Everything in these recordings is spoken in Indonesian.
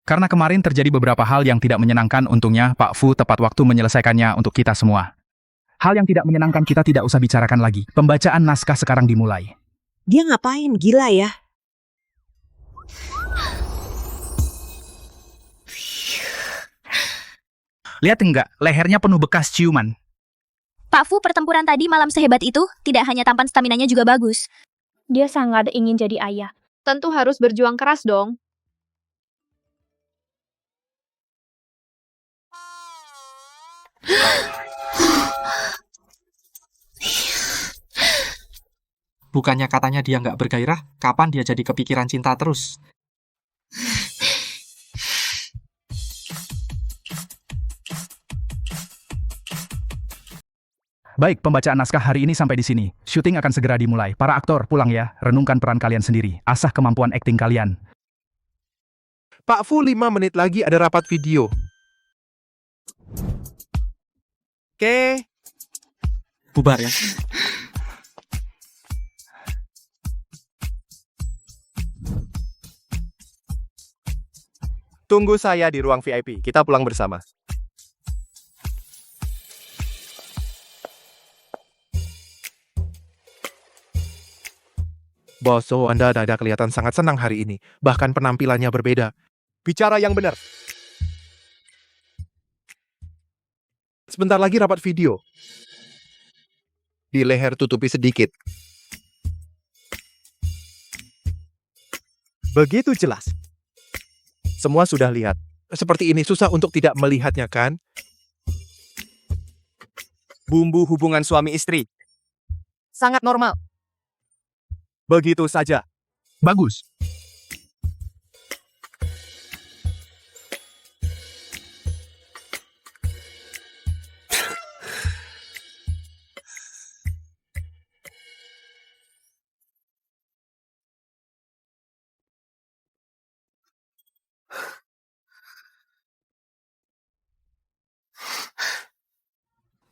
Karena kemarin terjadi beberapa hal yang tidak menyenangkan, untungnya Pak Fu tepat waktu menyelesaikannya untuk kita semua. Hal yang tidak menyenangkan kita tidak usah bicarakan lagi. Pembacaan naskah sekarang dimulai. Dia ngapain? Gila ya. Lihat enggak, lehernya penuh bekas ciuman. Pak Fu, pertempuran tadi malam sehebat itu, tidak hanya tampan staminanya juga bagus. Dia sangat ingin jadi ayah. Tentu harus berjuang keras dong. Bukannya katanya dia nggak bergairah, kapan dia jadi kepikiran cinta terus? Baik, pembacaan naskah hari ini sampai di sini. Syuting akan segera dimulai. Para aktor, pulang ya. Renungkan peran kalian sendiri. Asah kemampuan akting kalian. Pak Fu, 5 menit lagi ada rapat video. Oke. Bubar ya. Tunggu saya di ruang VIP. Kita pulang bersama. Bos, Anda ada kelihatan sangat senang hari ini. Bahkan penampilannya berbeda. Bicara yang benar. Sebentar lagi rapat video. Di leher tutupi sedikit. Begitu jelas. Semua sudah lihat. Seperti ini susah untuk tidak melihatnya, kan? Bumbu hubungan suami istri. Sangat normal. Begitu saja. Bagus.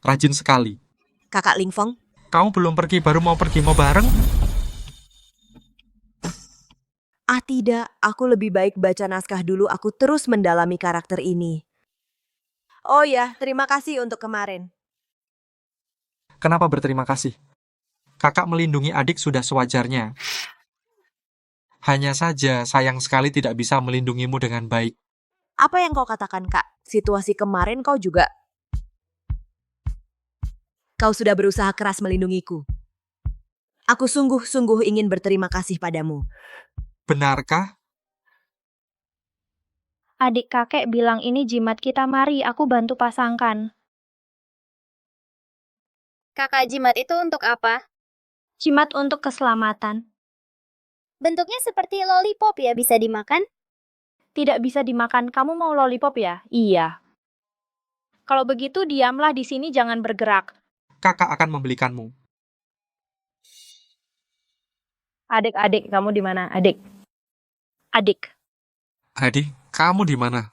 Rajin sekali. Kakak Lingfeng, Kamu belum pergi, baru mau pergi, mau bareng? tidak, aku lebih baik baca naskah dulu, aku terus mendalami karakter ini. Oh ya, terima kasih untuk kemarin. Kenapa berterima kasih? Kakak melindungi adik sudah sewajarnya. Hanya saja, sayang sekali tidak bisa melindungimu dengan baik. Apa yang kau katakan, Kak? Situasi kemarin kau juga... Kau sudah berusaha keras melindungiku. Aku sungguh-sungguh ingin berterima kasih padamu. Benarkah? Adik kakek bilang ini jimat kita, mari aku bantu pasangkan. Kakak, jimat itu untuk apa? Jimat untuk keselamatan. Bentuknya seperti lollipop ya, bisa dimakan? Tidak bisa dimakan, kamu mau lollipop ya? Iya. Kalau begitu diamlah di sini, jangan bergerak. Kakak akan membelikanmu. Adik, kamu di mana? Adik. Adik, kamu di mana?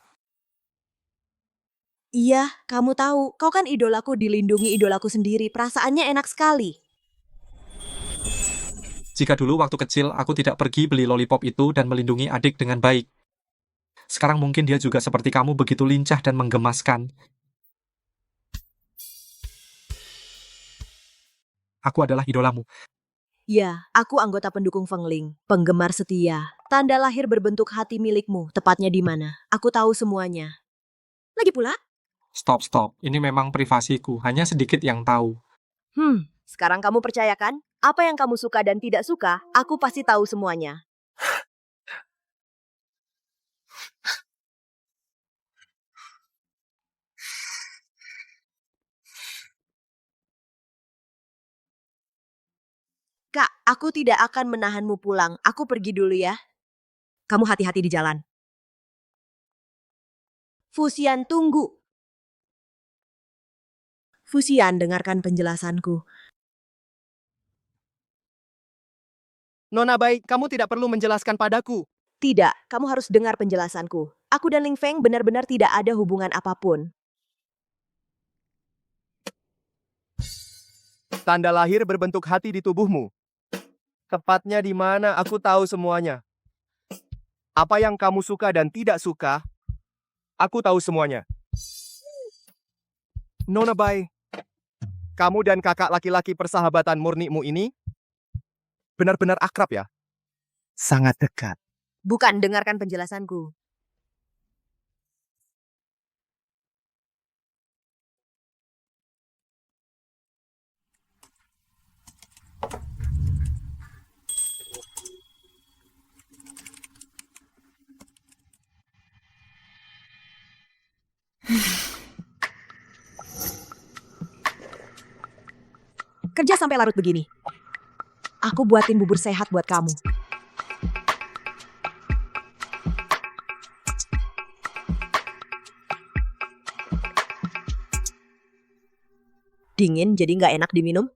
Iya, kamu tahu, kau kan idolaku, dilindungi idolaku sendiri. Perasaannya enak sekali. Jika dulu waktu kecil aku tidak pergi beli lollipop itu dan melindungi adik dengan baik. Sekarang mungkin dia juga seperti kamu begitu lincah dan menggemaskan. Aku adalah idolamu. Ya, aku anggota pendukung Fengling, penggemar setia. Tanda lahir berbentuk hati milikmu, tepatnya di mana? Aku tahu semuanya. Lagi pula? Stop. Ini memang privasiku, hanya sedikit yang tahu. Sekarang kamu percayakan? Apa yang kamu suka dan tidak suka, aku pasti tahu semuanya. Kak, aku tidak akan menahanmu pulang. Aku pergi dulu ya. Kamu hati-hati di jalan. Fusian, tunggu. Fusian, dengarkan penjelasanku. Nona baik, kamu tidak perlu menjelaskan padaku. Tidak, kamu harus dengar penjelasanku. Aku dan Ling Feng benar-benar tidak ada hubungan apapun. Tanda lahir berbentuk hati di tubuhmu. Tepatnya di mana aku tahu semuanya. Apa yang kamu suka dan tidak suka, Aku tahu semuanya. Nona Bai, kamu dan kakak laki-laki persahabatan murnimu ini benar-benar akrab ya? Sangat dekat. Bukan, dengarkan penjelasanku. Kerja sampai larut begini. Aku buatin bubur sehat buat kamu. Dingin jadi nggak enak diminum?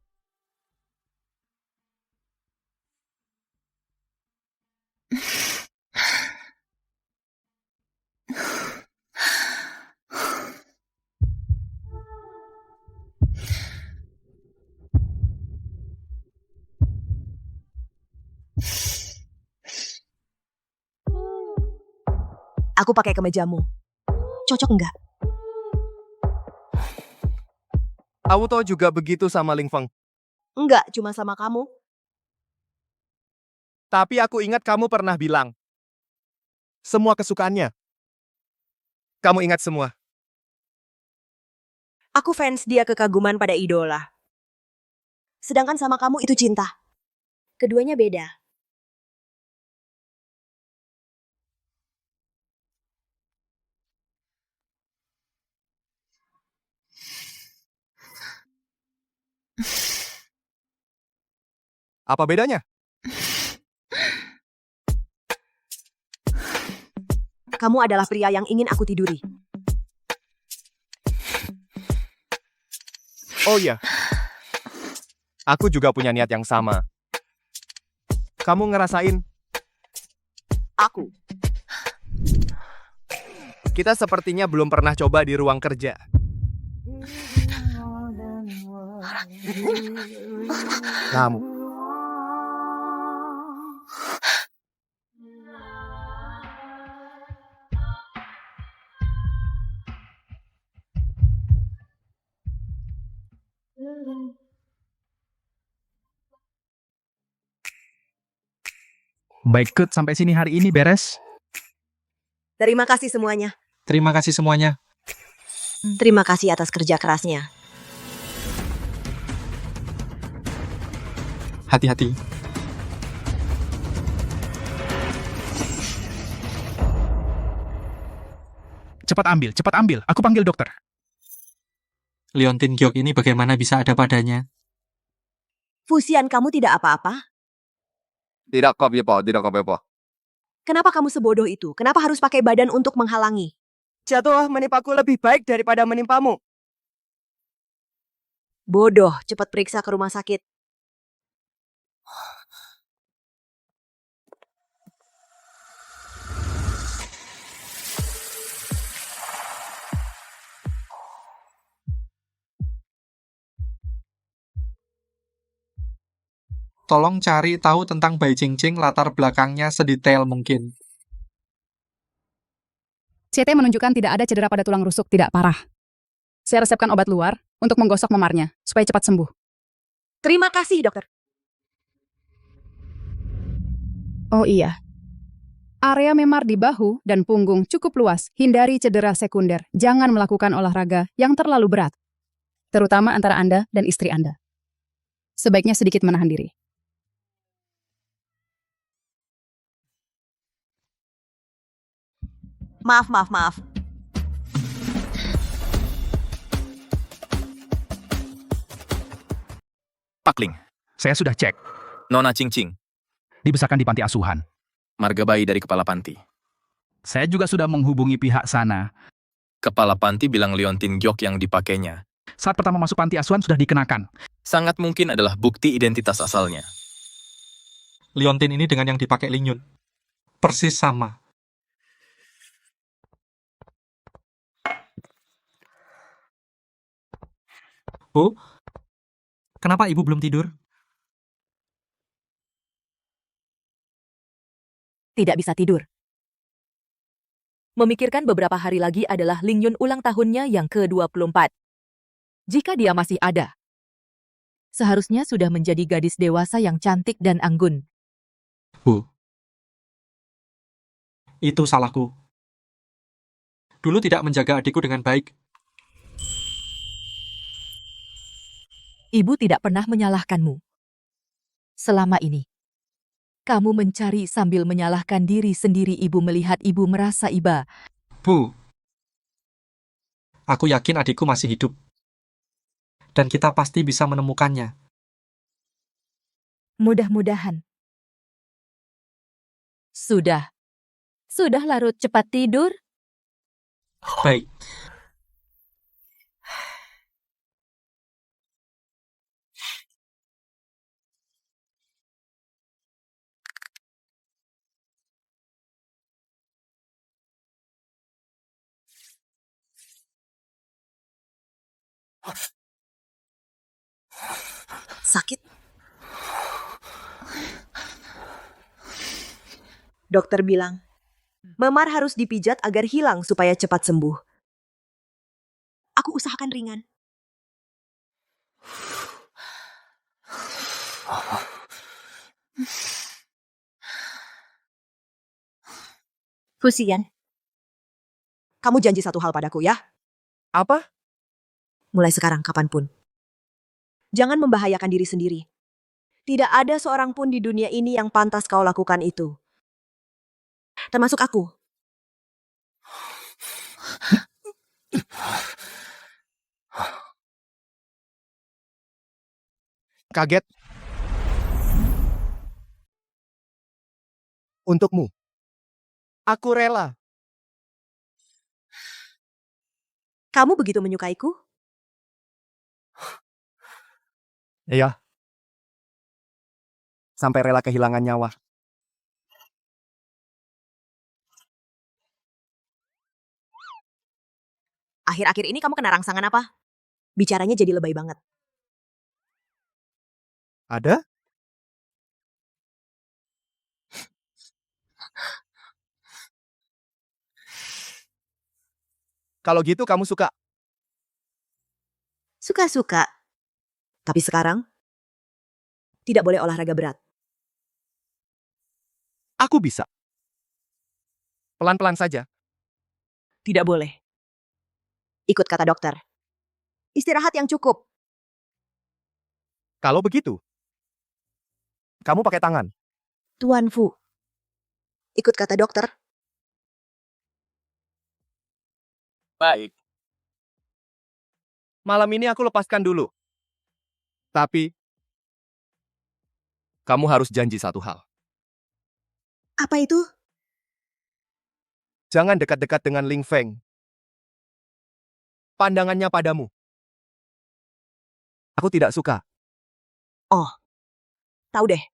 Aku pakai kemejamu. Cocok nggak? Auto juga begitu sama Ling Feng. Enggak, cuma sama kamu. Tapi aku ingat kamu pernah bilang semua kesukaannya. Kamu ingat semua. Aku fans dia kekaguman pada idola. Sedangkan sama kamu itu cinta. Keduanya beda. Apa bedanya? Kamu adalah pria yang ingin aku tiduri. Oh iya. Aku juga punya niat yang sama. Kamu ngerasain? Aku. Kita sepertinya belum pernah coba di ruang kerja. Kamu. Baik, Kut, sampai sini hari ini beres. Terima kasih semuanya. Terima kasih semuanya. Terima kasih atas kerja kerasnya. Hati-hati. Cepat ambil. Aku panggil dokter. Leontin Gyok ini bagaimana bisa ada padanya? Fusian kamu tidak apa-apa? Tidak apa-apa. Kenapa kamu sebodoh itu? Kenapa harus pakai badan untuk menghalangi? Jatuh menimpaku lebih baik daripada menimpamu. Bodoh, cepat periksa ke rumah sakit. Tolong cari tahu tentang Bai Jingqing, latar belakangnya sedetail mungkin. CT menunjukkan tidak ada cedera pada tulang rusuk, tidak parah. Saya resepkan obat luar untuk menggosok memarnya, supaya cepat sembuh. Terima kasih, dokter. Oh iya. Area memar di bahu dan punggung cukup luas, hindari cedera sekunder. Jangan melakukan olahraga yang terlalu berat. Terutama antara Anda dan istri Anda. Sebaiknya sedikit menahan diri. Maaf. Pakling, Saya sudah cek. Nona Cingcing, Dibesarkan di panti asuhan. marga bayi dari kepala panti. Saya juga sudah menghubungi pihak sana. Kepala panti bilang Leontin Gyok yang dipakainya Saat pertama masuk panti asuhan sudah dikenakan. sangat mungkin adalah bukti identitas asalnya. Leontin ini dengan yang dipakai Ling Yun. Persis sama. Bu, kenapa ibu belum tidur? Tidak bisa tidur. Memikirkan beberapa hari lagi adalah Ling Yun ulang tahunnya yang ke-24. Jika dia masih ada, seharusnya sudah menjadi gadis dewasa yang cantik dan anggun. Bu, itu salahku. Dulu tidak menjaga adikku dengan baik. Ibu tidak pernah menyalahkanmu. Selama ini, kamu mencari sambil menyalahkan diri sendiri. Ibu melihat ibu merasa iba. Bu, aku yakin adikku masih hidup. Dan kita pasti bisa menemukannya. Mudah-mudahan. Sudah larut, cepat tidur. Baik. Sakit? Dokter bilang, memar harus dipijat agar hilang supaya cepat sembuh. Aku usahakan ringan. Fusian, kamu janji satu hal padaku ya? Apa? Mulai sekarang, kapanpun. Jangan membahayakan diri sendiri. Tidak ada seorang pun di dunia ini yang pantas kau lakukan itu. Termasuk aku. Kaget. Untukmu. Aku rela. Kamu begitu menyukaiku? Iya. Sampai rela kehilangan nyawa. Akhir-akhir ini kamu kena rangsangan apa? Bicaranya jadi lebay banget. Ada? Kalau gitu kamu suka? Suka-suka. Tapi sekarang, tidak boleh olahraga berat. Aku bisa. Pelan-pelan saja. Tidak boleh. Ikut kata dokter. Istirahat yang cukup. Kalau begitu, kamu pakai tangan. Tuan Fu. Ikut kata dokter. Baik. Malam ini aku lepaskan dulu. Tapi, kamu harus janji satu hal. Apa itu? Jangan dekat-dekat dengan Ling Feng. Pandangannya padamu. Aku tidak suka. Oh, tahu deh.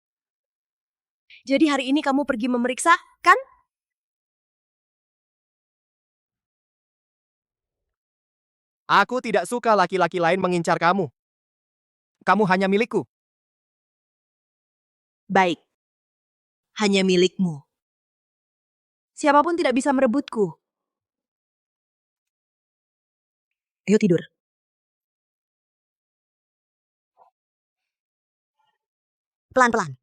Jadi hari ini kamu pergi memeriksa, kan? Aku tidak suka laki-laki lain mengincar kamu. Kamu hanya milikku. Baik. Hanya milikmu. Siapapun tidak bisa merebutku. Ayo tidur. Pelan-pelan.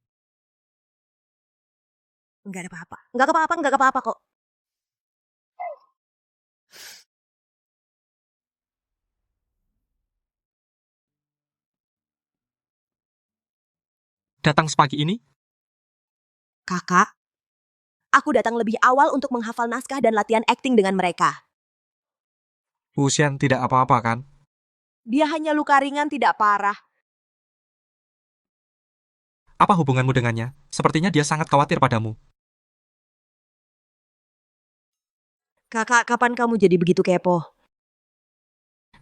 Enggak ada apa-apa. Enggak apa-apa kok. Datang sepagi ini? Kakak, aku datang lebih awal untuk menghafal naskah dan latihan akting dengan mereka. Fusian tidak apa-apa kan? Dia hanya luka ringan, tidak parah. Apa hubunganmu dengannya? Sepertinya dia sangat khawatir padamu. Kakak, kapan kamu jadi begitu kepo?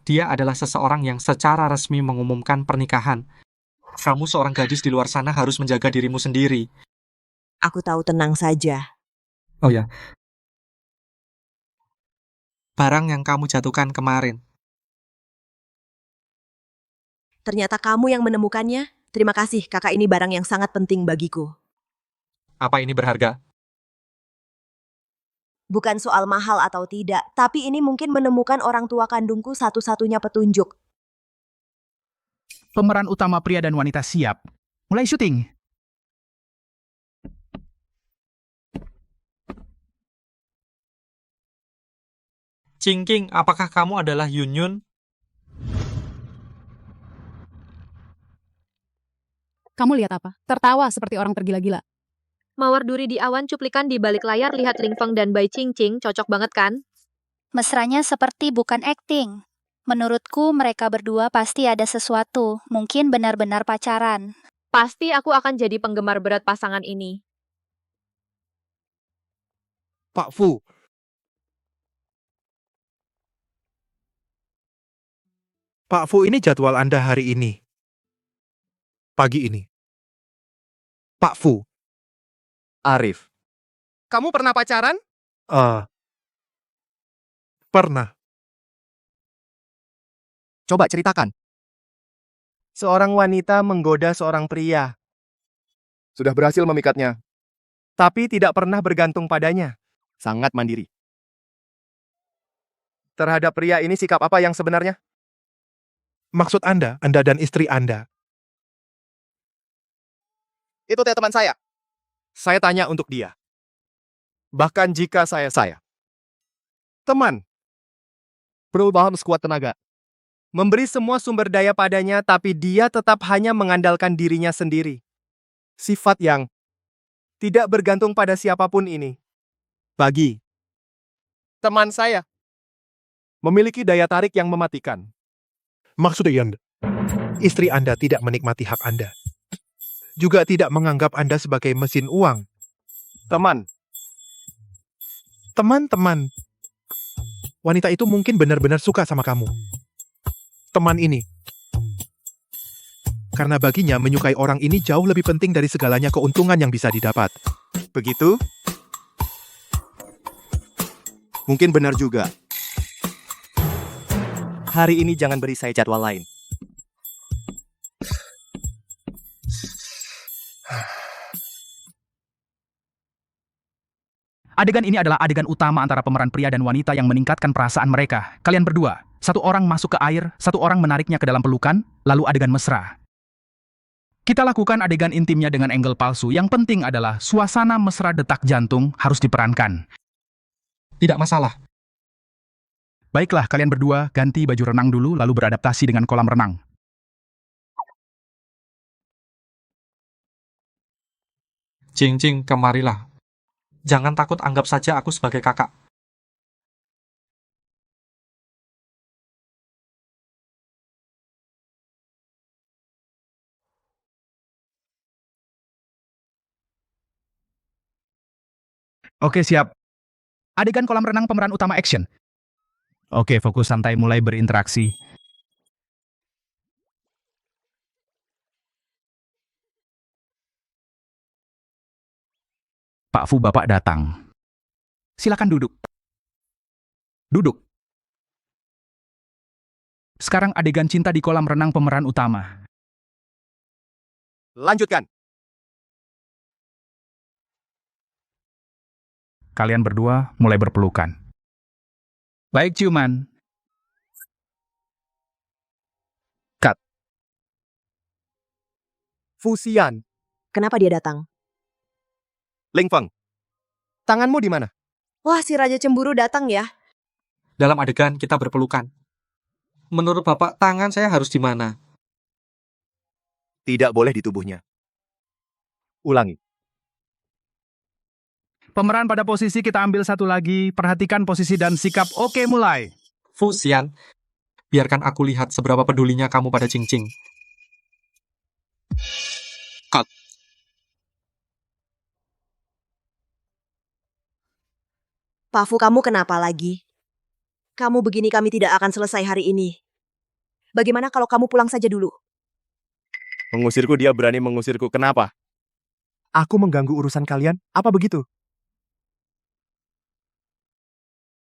Dia adalah seseorang yang secara resmi mengumumkan pernikahan. Kamu seorang gadis di luar sana harus menjaga dirimu sendiri. Aku tahu, tenang saja. Oh ya. Barang yang kamu jatuhkan kemarin. Ternyata kamu yang menemukannya. Terima kasih, kakak, ini barang yang sangat penting bagiku. Apa ini berharga? Bukan soal mahal atau tidak, tapi ini mungkin menemukan orang tua kandungku satu-satunya petunjuk. Pemeran utama pria dan wanita siap. Mulai syuting. Cingking, apakah kamu adalah Yunyun? Kamu lihat apa? Tertawa seperti orang tergila-gila. Mawar duri di awan cuplikan di balik layar lihat Ling Feng dan Bai Ching Ching cocok banget kan? Mesranya seperti bukan akting. Menurutku mereka berdua pasti ada sesuatu, mungkin benar-benar pacaran. Pasti aku akan jadi penggemar berat pasangan ini. Pak Fu, Pak Fu, ini jadwal Anda hari ini. Pagi ini. Pak Fu, Arif. Kamu pernah pacaran? pernah. Coba ceritakan. Seorang wanita menggoda seorang pria. Sudah berhasil memikatnya. Tapi tidak pernah bergantung padanya. Sangat mandiri. Terhadap pria ini sikap apa yang sebenarnya? Maksud Anda dan istri Anda. Itu teman saya. Saya tanya untuk dia. Bahkan jika saya. Teman. Perubahan sekuat tenaga. Memberi semua sumber daya padanya, tapi dia tetap hanya mengandalkan dirinya sendiri. Sifat yang tidak bergantung pada siapapun ini. Bagi teman saya, memiliki daya tarik yang mematikan. Maksud Anda, istri Anda tidak menikmati hak Anda. Juga tidak menganggap Anda sebagai mesin uang. Teman-teman. Wanita itu mungkin benar-benar suka sama kamu. Teman ini. Karena baginya menyukai orang ini jauh lebih penting dari segalanya keuntungan yang bisa didapat. Begitu? Mungkin benar juga. Hari ini jangan beri saya jadwal lain. Adegan ini adalah adegan utama antara pemeran pria dan wanita yang meningkatkan perasaan mereka. Kalian berdua, satu orang masuk ke air, satu orang menariknya ke dalam pelukan, lalu adegan mesra. Kita lakukan adegan intimnya dengan angle palsu. Yang penting adalah suasana mesra detak jantung harus diperankan. Tidak masalah. Baiklah, kalian berdua ganti baju renang dulu lalu beradaptasi dengan kolam renang. Cing-cing, kemarilah. Jangan takut, anggap saja aku sebagai kakak. Oke, siap. Adegan kolam renang pemeran utama action. Oke, fokus santai mulai berinteraksi. Pak Fu, Bapak datang. Silakan duduk. Duduk. Sekarang adegan cinta di kolam renang pemeran utama. Lanjutkan. Kalian berdua mulai berpelukan. Baik, ciuman. Cut. Fusian. Kenapa dia datang? Ling Feng. Tanganmu di mana? Wah, si Raja Cemburu datang ya. Dalam adegan kita berpelukan. Menurut Bapak, tangan saya harus di mana? Tidak boleh di tubuhnya. Ulangi. Pemeran pada posisi kita ambil satu lagi. Perhatikan posisi dan sikap. Oke, mulai. Fusian, biarkan aku lihat seberapa pedulinya kamu pada Cing-Cing. Cut. Pak Fu, kamu kenapa lagi? Kamu begini kami tidak akan selesai hari ini. Bagaimana kalau kamu pulang saja dulu? Mengusirku, dia berani mengusirku. Kenapa? Aku mengganggu urusan kalian? Apa begitu?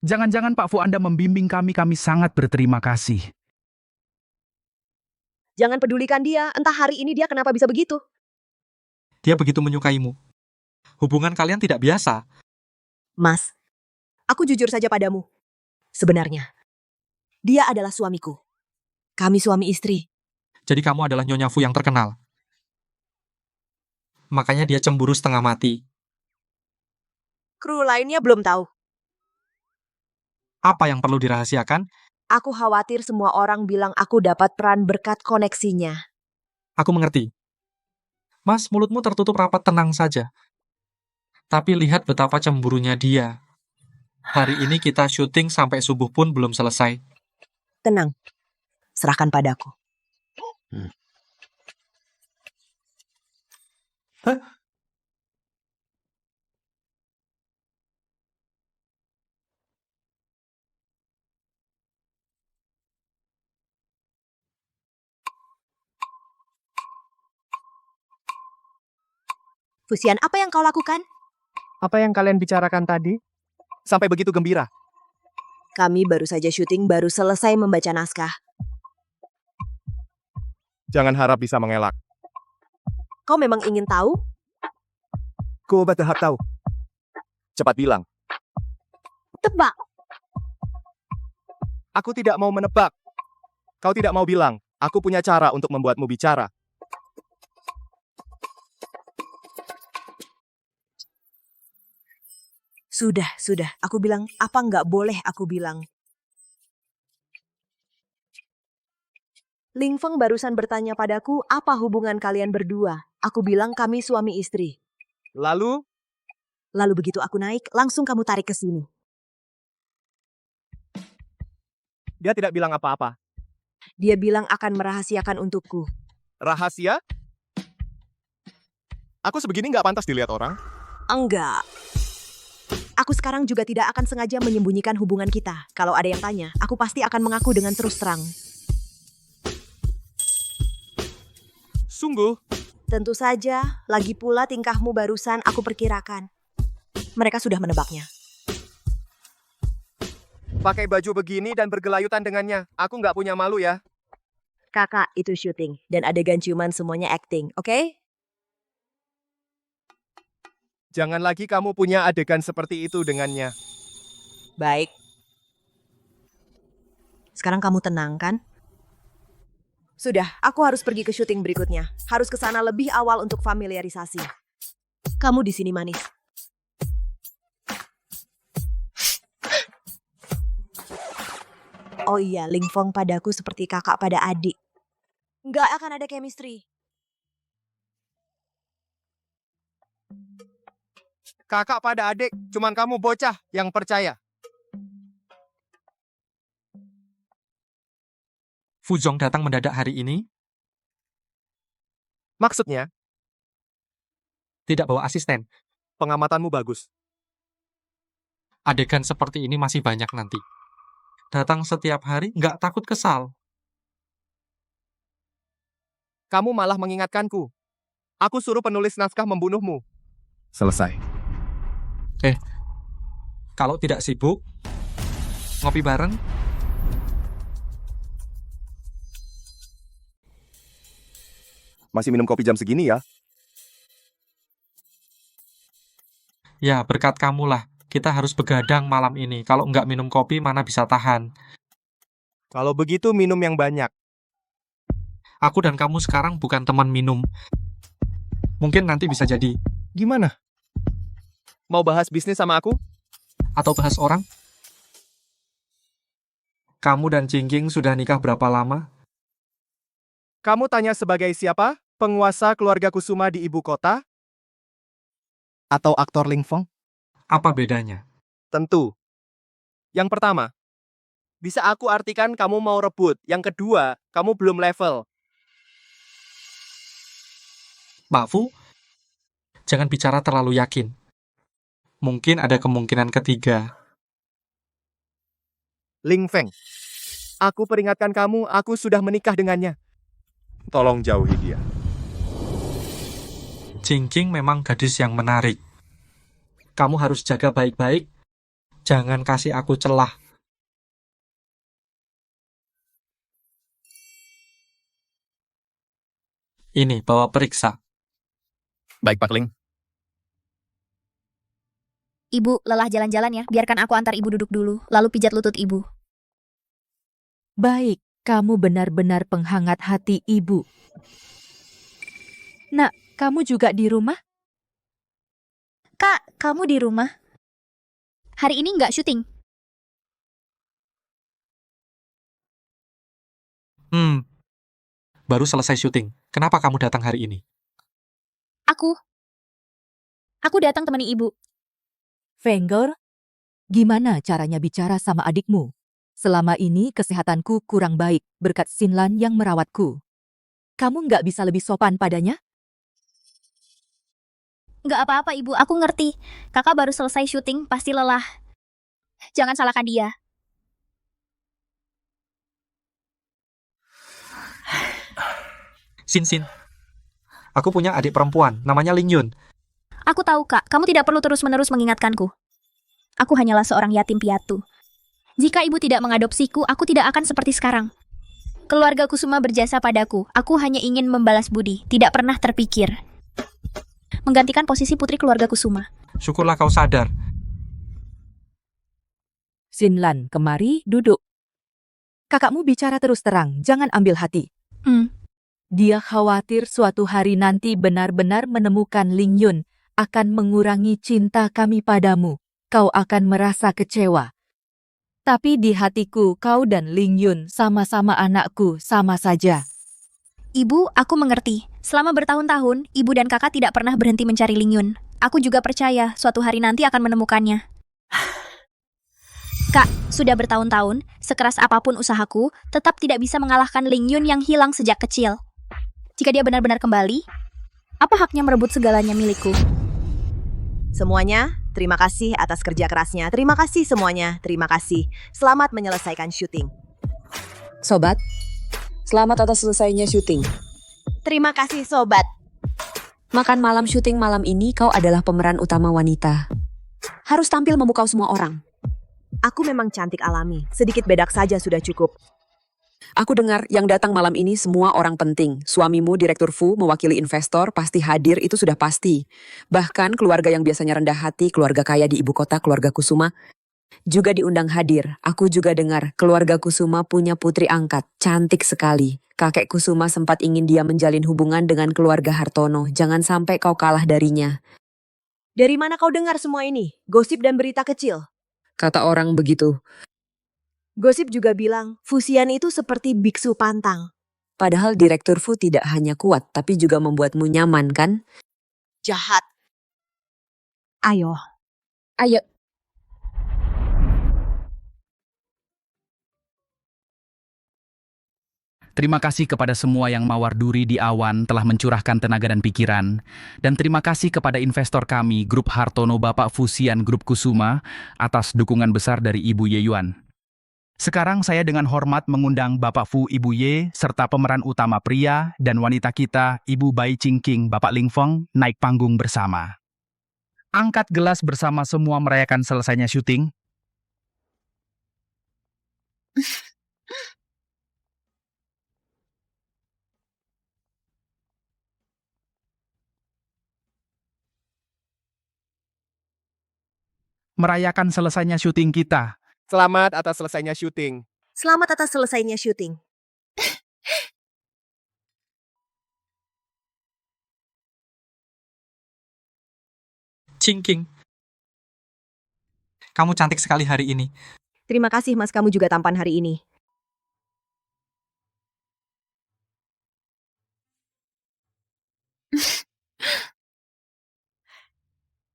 Jangan-jangan Pak Fu Anda membimbing kami sangat berterima kasih. Jangan pedulikan dia, entah hari ini dia kenapa bisa begitu. Dia begitu menyukaimu. Hubungan kalian tidak biasa. Mas, Aku jujur saja padamu. Sebenarnya, dia adalah suamiku. Kami suami istri. Jadi kamu adalah Nyonya Fu yang terkenal. Makanya dia cemburu setengah mati. Kru lainnya belum tahu. Apa yang perlu dirahasiakan? Aku khawatir semua orang bilang aku dapat peran berkat koneksinya. Aku mengerti. Mas, mulutmu tertutup rapat, tenang saja. Tapi lihat betapa cemburunya dia. Hari ini kita syuting sampai subuh pun belum selesai. Tenang. Serahkan padaku. Fusian, apa yang kau lakukan? Apa yang kalian bicarakan tadi? Sampai begitu gembira. Kami baru saja syuting, baru selesai membaca naskah. Jangan harap bisa mengelak. Kau memang ingin tahu? Ku berhak tahu. Cepat bilang. Tebak. Aku tidak mau menebak. Kau tidak mau bilang. Aku punya cara untuk membuatmu bicara. Sudah. Aku bilang, apa nggak boleh aku bilang? Ling Feng barusan bertanya padaku, apa hubungan kalian berdua? Aku bilang kami suami istri. Lalu, Lalu begitu aku naik, langsung kamu tarik ke sini. dia tidak bilang apa-apa. Dia bilang akan merahasiakan untukku. Rahasia? Aku sebegini nggak pantas dilihat orang. Enggak. Aku sekarang juga tidak akan sengaja menyembunyikan hubungan kita. Kalau ada yang tanya, aku pasti akan mengaku dengan terus terang. Sungguh, Tentu saja, lagi pula tingkahmu barusan aku perkirakan. Mereka sudah menebaknya. pakai baju begini dan bergelayutan dengannya. Aku nggak punya malu ya. Kakak, itu syuting. Dan adegan ciuman semuanya acting, oke? Jangan lagi kamu punya adegan seperti itu dengannya. Baik. Sekarang kamu tenang, kan? Sudah, aku harus pergi ke syuting berikutnya. Harus ke sana lebih awal untuk familiarisasi. Kamu di sini, manis. Oh iya, Ling Feng padaku seperti kakak pada adik. Nggak akan ada chemistry. Kakak pada adik, cuman kamu bocah yang percaya. Fuzong datang mendadak hari ini, Maksudnya, tidak bawa asisten. pengamatanmu bagus. Adegan seperti ini masih banyak nanti. Datang setiap hari, nggak takut kesal. Kamu malah mengingatkanku. Aku suruh penulis naskah membunuhmu. Selesai. Kalau tidak sibuk, ngopi bareng. Masih minum kopi jam segini ya? Ya, berkat kamulah. Kita harus begadang malam ini. Kalau nggak minum kopi, mana bisa tahan. Kalau begitu minum yang banyak. Aku dan kamu sekarang bukan teman minum. Mungkin nanti bisa jadi. Gimana? Mau bahas bisnis sama aku? Atau bahas orang. Kamu dan Jingking sudah nikah berapa lama? Kamu tanya sebagai siapa? Penguasa keluarga Kusuma di ibu kota? Atau aktor Ling Feng? Apa bedanya? Tentu. Yang pertama, bisa aku artikan kamu mau rebut. Yang kedua, kamu belum level. Mbak Fu, jangan bicara terlalu yakin. Mungkin ada kemungkinan ketiga. Ling Feng, aku peringatkan kamu, aku sudah menikah dengannya. Tolong jauhi dia. Jingking memang gadis yang menarik. Kamu harus jaga baik-baik. Jangan kasih aku celah. Ini, bawa periksa. Baik, Pak Ling. Ibu, lelah jalan-jalan ya. Biarkan aku antar ibu duduk dulu, lalu pijat lutut ibu. Baik, kamu benar-benar penghangat hati ibu. Nak, kamu juga di rumah? Kak, kamu di rumah? Hari ini nggak syuting? Baru selesai syuting. Kenapa kamu datang hari ini? Aku datang temani ibu. Fengger, gimana caranya bicara sama adikmu? Selama ini kesehatanku kurang baik berkat Sinlan yang merawatku. Kamu nggak bisa lebih sopan padanya? Nggak apa-apa ibu, aku ngerti. Kakak baru selesai syuting, pasti lelah. Jangan salahkan dia. Sin. Aku punya adik perempuan, namanya Ling Yun. Aku tahu kak, kamu tidak perlu terus-menerus mengingatkanku. Aku hanyalah seorang yatim piatu. Jika ibu tidak mengadopsiku, aku tidak akan seperti sekarang. Keluarga Kusuma berjasa padaku. Aku hanya ingin membalas budi, tidak pernah terpikir menggantikan posisi putri keluarga Kusuma. Syukurlah kau sadar. Sinlan, kemari, duduk. Kakakmu bicara terus terang, jangan ambil hati. Dia khawatir suatu hari nanti benar-benar menemukan Ling Yun akan mengurangi cinta kami padamu. Kau akan merasa kecewa. Tapi di hatiku, kau dan Ling Yun sama-sama anakku, sama saja. Ibu, aku mengerti. Selama bertahun-tahun, ibu dan kakak tidak pernah berhenti mencari Ling Yun. Aku juga percaya suatu hari nanti akan menemukannya. Kak, sudah bertahun-tahun, sekeras apapun usahaku, tetap tidak bisa mengalahkan Ling Yun yang hilang sejak kecil. Jika dia benar-benar kembali, apa haknya merebut segalanya milikku? Semuanya, terima kasih atas kerja kerasnya. Terima kasih semuanya, terima kasih. Selamat menyelesaikan syuting. Sobat, selamat atas selesainya syuting. Terima kasih sobat. Makan malam syuting malam ini kau adalah pemeran utama wanita. Harus tampil memukau semua orang. Aku memang cantik alami, sedikit bedak saja sudah cukup. Aku dengar yang datang malam ini semua orang penting. Suamimu, Direktur Fu, mewakili investor, pasti hadir, itu sudah pasti. Bahkan keluarga yang biasanya rendah hati, keluarga kaya di ibu kota, keluarga Kusuma, juga diundang hadir. Aku juga dengar keluarga Kusuma punya putri angkat, cantik sekali. Kakek Kusuma sempat ingin dia menjalin hubungan dengan keluarga Hartono. Jangan sampai kau kalah darinya. Dari mana kau dengar semua ini? Gosip dan berita kecil. Kata orang begitu. Gosip juga bilang, Fusian itu seperti biksu pantang. Padahal Direktur Fu tidak hanya kuat, tapi juga membuatmu nyaman, kan? Jahat. Ayo. Terima kasih kepada semua yang mawar duri di awan telah mencurahkan tenaga dan pikiran. Dan terima kasih kepada investor kami, Grup Hartono Bapak Fusian Grup Kusuma, atas dukungan besar dari Ibu Ye Yuan. Sekarang saya dengan hormat mengundang Bapak Fu Ibu Ye, serta pemeran utama pria dan wanita kita, Ibu Bai Qingqing Bapak Ling Feng, naik panggung bersama. Angkat gelas bersama semua merayakan selesainya syuting. Merayakan selesainya syuting kita. Selamat atas selesainya syuting. Selamat atas selesainya syuting. Qingqing. Kamu cantik sekali hari ini. Terima kasih mas, kamu juga tampan hari ini.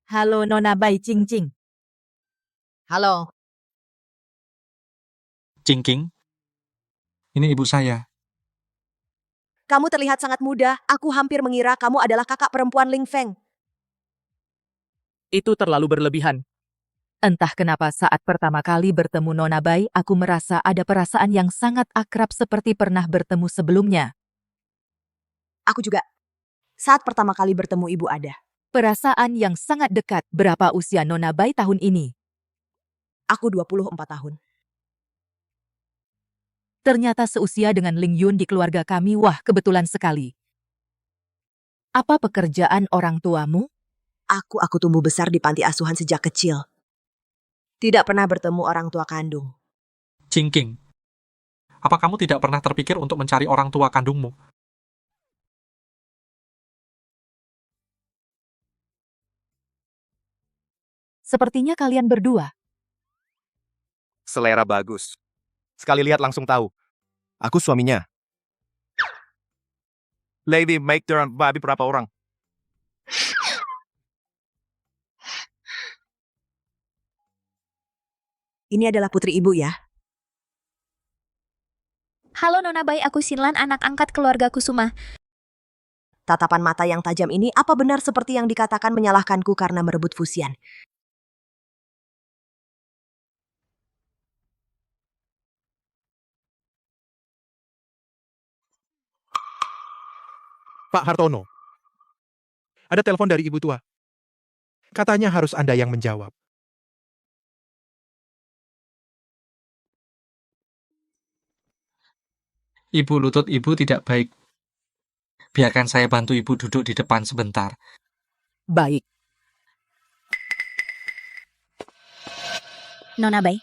Halo Nona Bai Qingqing. Halo. Qingqing. Ini ibu saya. Kamu terlihat sangat muda. Aku hampir mengira kamu adalah kakak perempuan Ling Feng. Itu terlalu berlebihan. Entah kenapa saat pertama kali bertemu Nona Bai, aku merasa ada perasaan yang sangat akrab seperti pernah bertemu sebelumnya. Aku juga. Saat pertama kali bertemu ibu ada. Perasaan yang sangat dekat. Berapa usia Nona Bai tahun ini? Aku 24 tahun. Ternyata seusia dengan Ling Yun di keluarga kami. Wah, kebetulan sekali. Apa pekerjaan orang tuamu? Aku tumbuh besar di panti asuhan sejak kecil. Tidak pernah bertemu orang tua kandung. Cingking, apa kamu tidak pernah terpikir untuk mencari orang tua kandungmu? Sepertinya kalian berdua. Selera bagus. Sekali lihat langsung tahu. Aku suaminya. Lady, make turn babi berapa orang? Ini adalah putri ibu ya. Halo Nona Bai, aku Sinlan, anak angkat keluarga Kusuma. Tatapan mata yang tajam ini apa benar seperti yang dikatakan menyalahkanku karena merebut Fusian? Pak Hartono, ada telepon dari ibu tua. Katanya harus Anda yang menjawab. Ibu, lutut ibu tidak baik. Biarkan saya bantu ibu duduk di depan sebentar. Baik. Nona Bai.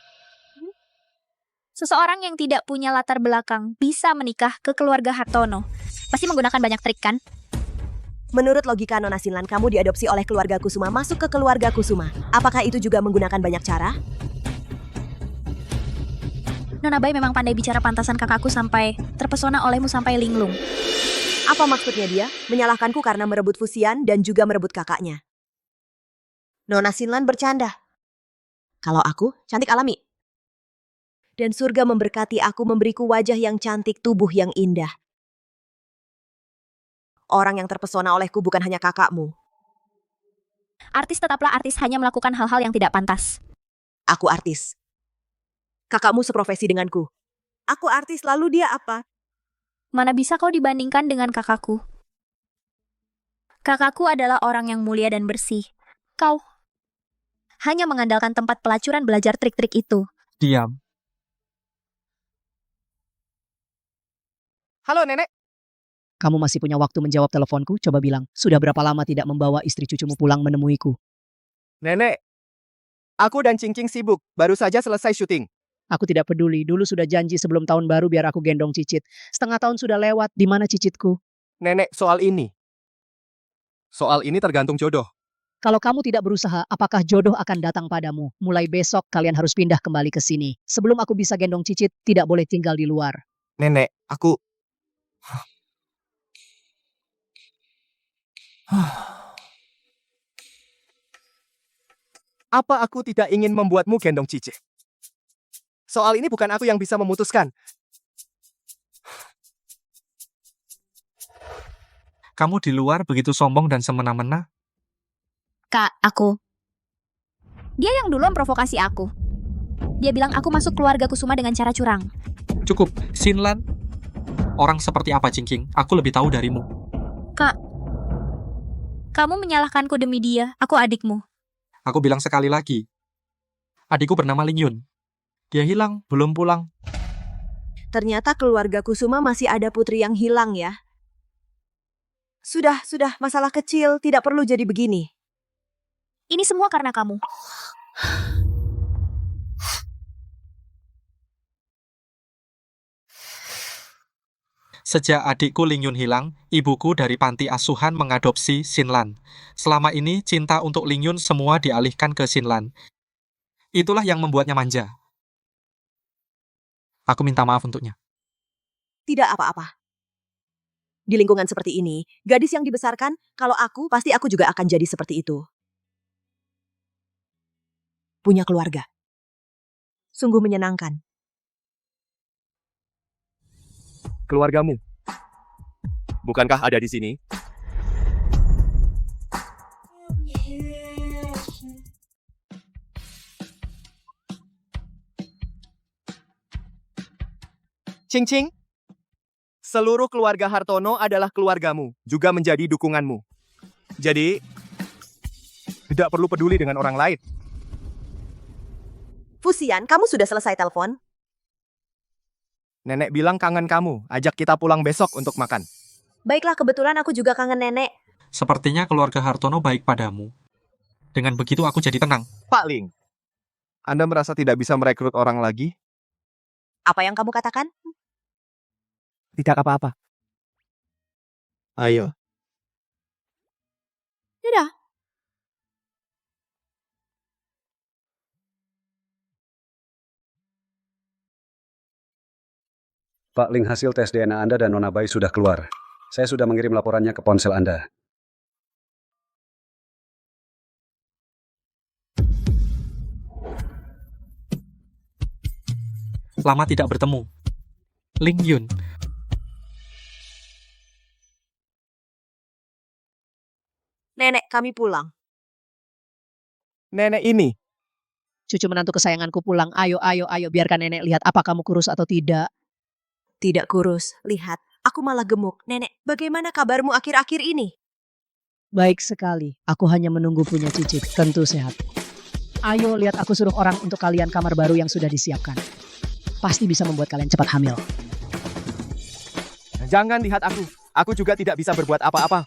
Seseorang yang tidak punya latar belakang bisa menikah ke keluarga Hartono. Pasti menggunakan banyak trik kan? Menurut logika Nona Sinlan, kamu diadopsi oleh keluarga Kusuma masuk ke keluarga Kusuma. Apakah itu juga menggunakan banyak cara? Nona Bai memang pandai bicara, pantasan kakakku sampai terpesona olehmu sampai linglung. Apa maksudnya dia? Menyalahkanku karena merebut Fusian dan juga merebut kakaknya. Nona Sinlan bercanda. Kalau aku, cantik alami. Dan surga memberkati aku, memberiku wajah yang cantik, tubuh yang indah. Orang yang terpesona olehku bukan hanya kakakmu. Artis tetaplah artis, hanya melakukan hal-hal yang tidak pantas. Aku artis. Kakakmu seprofesi denganku. Aku artis, lalu dia apa? Mana bisa kau dibandingkan dengan kakakku? Kakakku adalah orang yang mulia dan bersih. Kau hanya mengandalkan tempat pelacuran belajar trik-trik itu. Diam. Halo, Nenek. Kamu masih punya waktu menjawab teleponku? Coba bilang, sudah berapa lama tidak membawa istri cucumu pulang menemuiku? Nenek, aku dan Cingcing sibuk. Baru saja selesai syuting. Aku tidak peduli, dulu sudah janji sebelum tahun baru biar aku gendong Cicit. Setengah tahun sudah lewat, di mana Cicitku? Nenek, soal ini. Soal ini tergantung jodoh. Kalau kamu tidak berusaha, apakah jodoh akan datang padamu? Mulai besok kalian harus pindah kembali ke sini. Sebelum aku bisa gendong Cicit, tidak boleh tinggal di luar. Nenek, aku... Apa aku tidak ingin membuatmu gendong Cicit? Soal ini bukan aku yang bisa memutuskan. Kamu di luar begitu sombong dan semena-mena. Kak, aku. Dia yang dulu memprovokasi aku. Dia bilang aku masuk keluarga Kusuma dengan cara curang. Cukup, Sinlan. Orang seperti apa, Cingking? Aku lebih tahu darimu. Kak, kamu menyalahkanku demi dia. Aku adikmu. Aku bilang sekali lagi. Adikku bernama Lingyun. Dia hilang, belum pulang. Ternyata keluarga Kusuma masih ada putri yang hilang ya. Sudah, masalah kecil, tidak perlu jadi begini. Ini semua karena kamu. Sejak adikku Lingyun hilang, ibuku dari panti asuhan mengadopsi Sinlan. Selama ini, cinta untuk Lingyun semua dialihkan ke Sinlan. Itulah yang membuatnya manja. Aku minta maaf untuknya. Tidak apa-apa. Di lingkungan seperti ini, gadis yang dibesarkan, kalau aku, pasti aku juga akan jadi seperti itu. Punya keluarga. Sungguh menyenangkan. Keluargamu. Bukankah ada di sini? Cing-cing. Seluruh keluarga Hartono adalah keluargamu, juga menjadi dukunganmu. Jadi, tidak perlu peduli dengan orang lain. Fusian, kamu sudah selesai telepon? Nenek bilang kangen kamu, ajak kita pulang besok untuk makan. Baiklah, kebetulan aku juga kangen nenek. Sepertinya keluarga Hartono baik padamu. Dengan begitu aku jadi tenang. Pak Ling, Anda merasa tidak bisa merekrut orang lagi? Apa yang kamu katakan? Tidak apa-apa. Ayo. Dadah. Pak, link hasil tes DNA Anda dan Nona Bayi sudah keluar. Saya sudah mengirim laporannya ke ponsel Anda. Lama tidak bertemu. Ling Yun. Nenek, kami pulang. Nenek ini. Cucu menantu kesayanganku pulang. Ayo, ayo, ayo. Biarkan nenek lihat apa kamu kurus atau tidak. Tidak kurus. Lihat, aku malah gemuk. Nenek, bagaimana kabarmu akhir-akhir ini? Baik sekali. Aku hanya menunggu punya cicit. Tentu sehat. Ayo lihat aku suruh orang untuk kalian kamar baru yang sudah disiapkan. Pasti bisa membuat kalian cepat hamil. Jangan lihat aku. Aku juga tidak bisa berbuat apa-apa.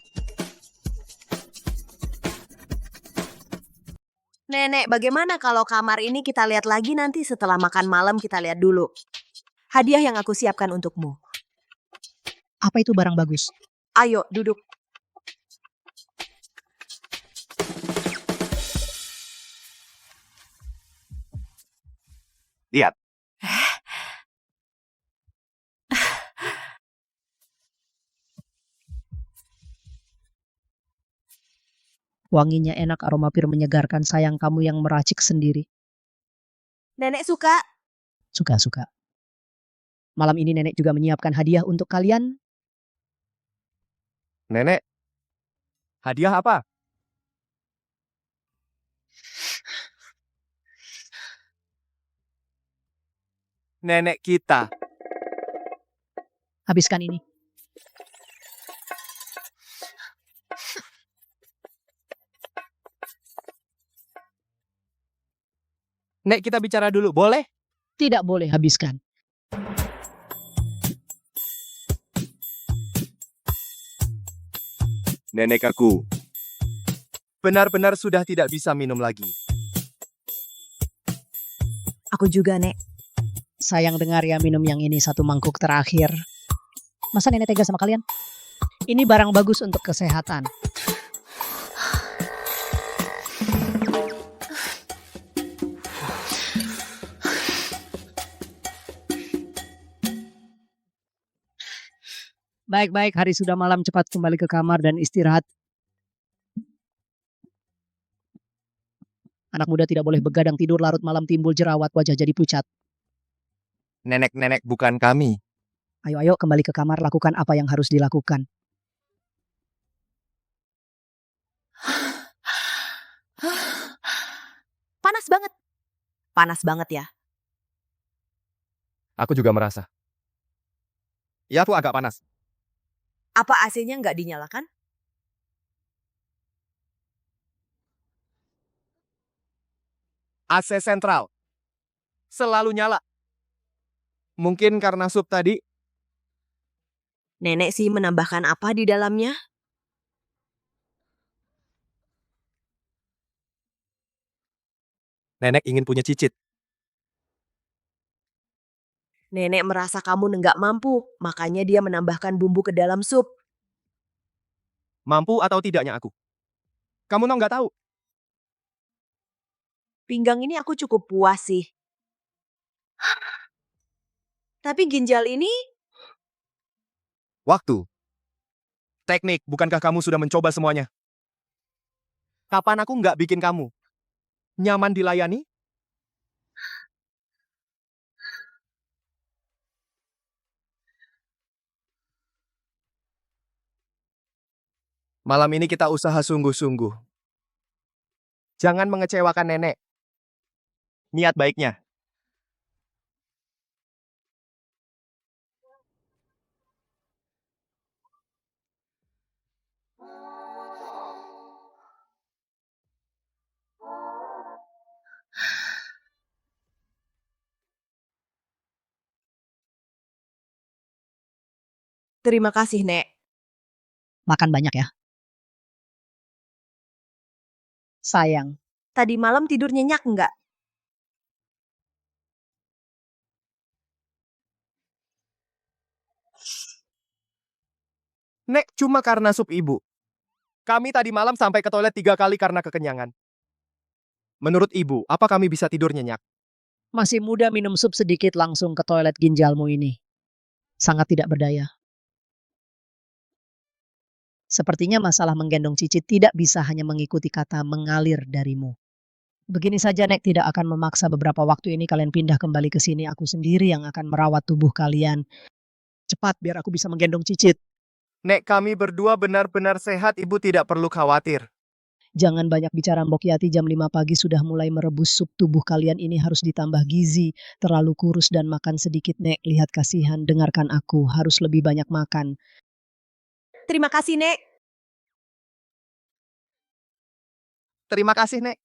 Nenek, bagaimana kalau kamar ini kita lihat lagi nanti setelah makan malam kita lihat dulu. Hadiah yang aku siapkan untukmu. Apa itu barang bagus? Ayo, duduk. Lihat. Wanginya enak, aroma pir menyegarkan. Sayang kamu yang meracik sendiri. Nenek suka. Suka-suka. Malam ini nenek juga menyiapkan hadiah untuk kalian. Nenek, hadiah apa? Nenek kita. Habiskan ini. Nek, kita bicara dulu, boleh? Tidak boleh habiskan. Nenek aku benar-benar sudah tidak bisa minum lagi. Aku juga, Nek. Sayang dengar ya, minum yang ini satu mangkuk terakhir. Masa nenek tega sama kalian? Ini barang bagus untuk kesehatan. Baik-baik, hari sudah malam, cepat kembali ke kamar dan istirahat. Anak muda tidak boleh begadang tidur larut malam, timbul jerawat, wajah jadi pucat. Nenek-nenek bukan kami. Ayo, kembali ke kamar, lakukan apa yang harus dilakukan. Panas banget. Panas banget ya. Aku juga merasa. Ya, aku agak panas. Apa AC-nya nggak dinyalakan? AC sentral. Selalu nyala. Mungkin karena sup tadi. Nenek sih menambahkan apa di dalamnya? Nenek ingin punya cicit. Nenek merasa kamu nggak mampu, makanya dia menambahkan bumbu ke dalam sup. Mampu atau tidaknya aku? Kamu nggak tahu. Pinggang ini aku cukup puas sih. Tapi ginjal ini... Waktu. Teknik, bukankah kamu sudah mencoba semuanya? Kapan aku nggak bikin kamu nyaman dilayani? Malam ini kita usaha sungguh-sungguh. Jangan mengecewakan nenek. Niat baiknya. Terima kasih, Nek. Makan banyak ya. Sayang, Tadi malam tidur nyenyak nggak? Nek, cuma karena sup ibu. Kami tadi malam sampai ke toilet 3 kali karena kekenyangan. Menurut ibu, apa kami bisa tidur nyenyak? masih muda minum sup sedikit langsung ke toilet ginjalmu ini. Sangat tidak berdaya. Sepertinya masalah menggendong cicit tidak bisa hanya mengikuti kata mengalir darimu. Begini saja, Nek, tidak akan memaksa beberapa waktu ini kalian pindah kembali ke sini. Aku sendiri yang akan merawat tubuh kalian. Cepat, biar aku bisa menggendong cicit. Nek, kami berdua benar-benar sehat, ibu tidak perlu khawatir. Jangan banyak bicara, Mbok Yati. Jam 5 pagi sudah mulai merebus sup. Tubuh kalian ini harus ditambah gizi. Terlalu kurus dan makan sedikit, Nek. Lihat kasihan, dengarkan aku. Harus lebih banyak makan. Terima kasih, Nek. Terima kasih, Nek.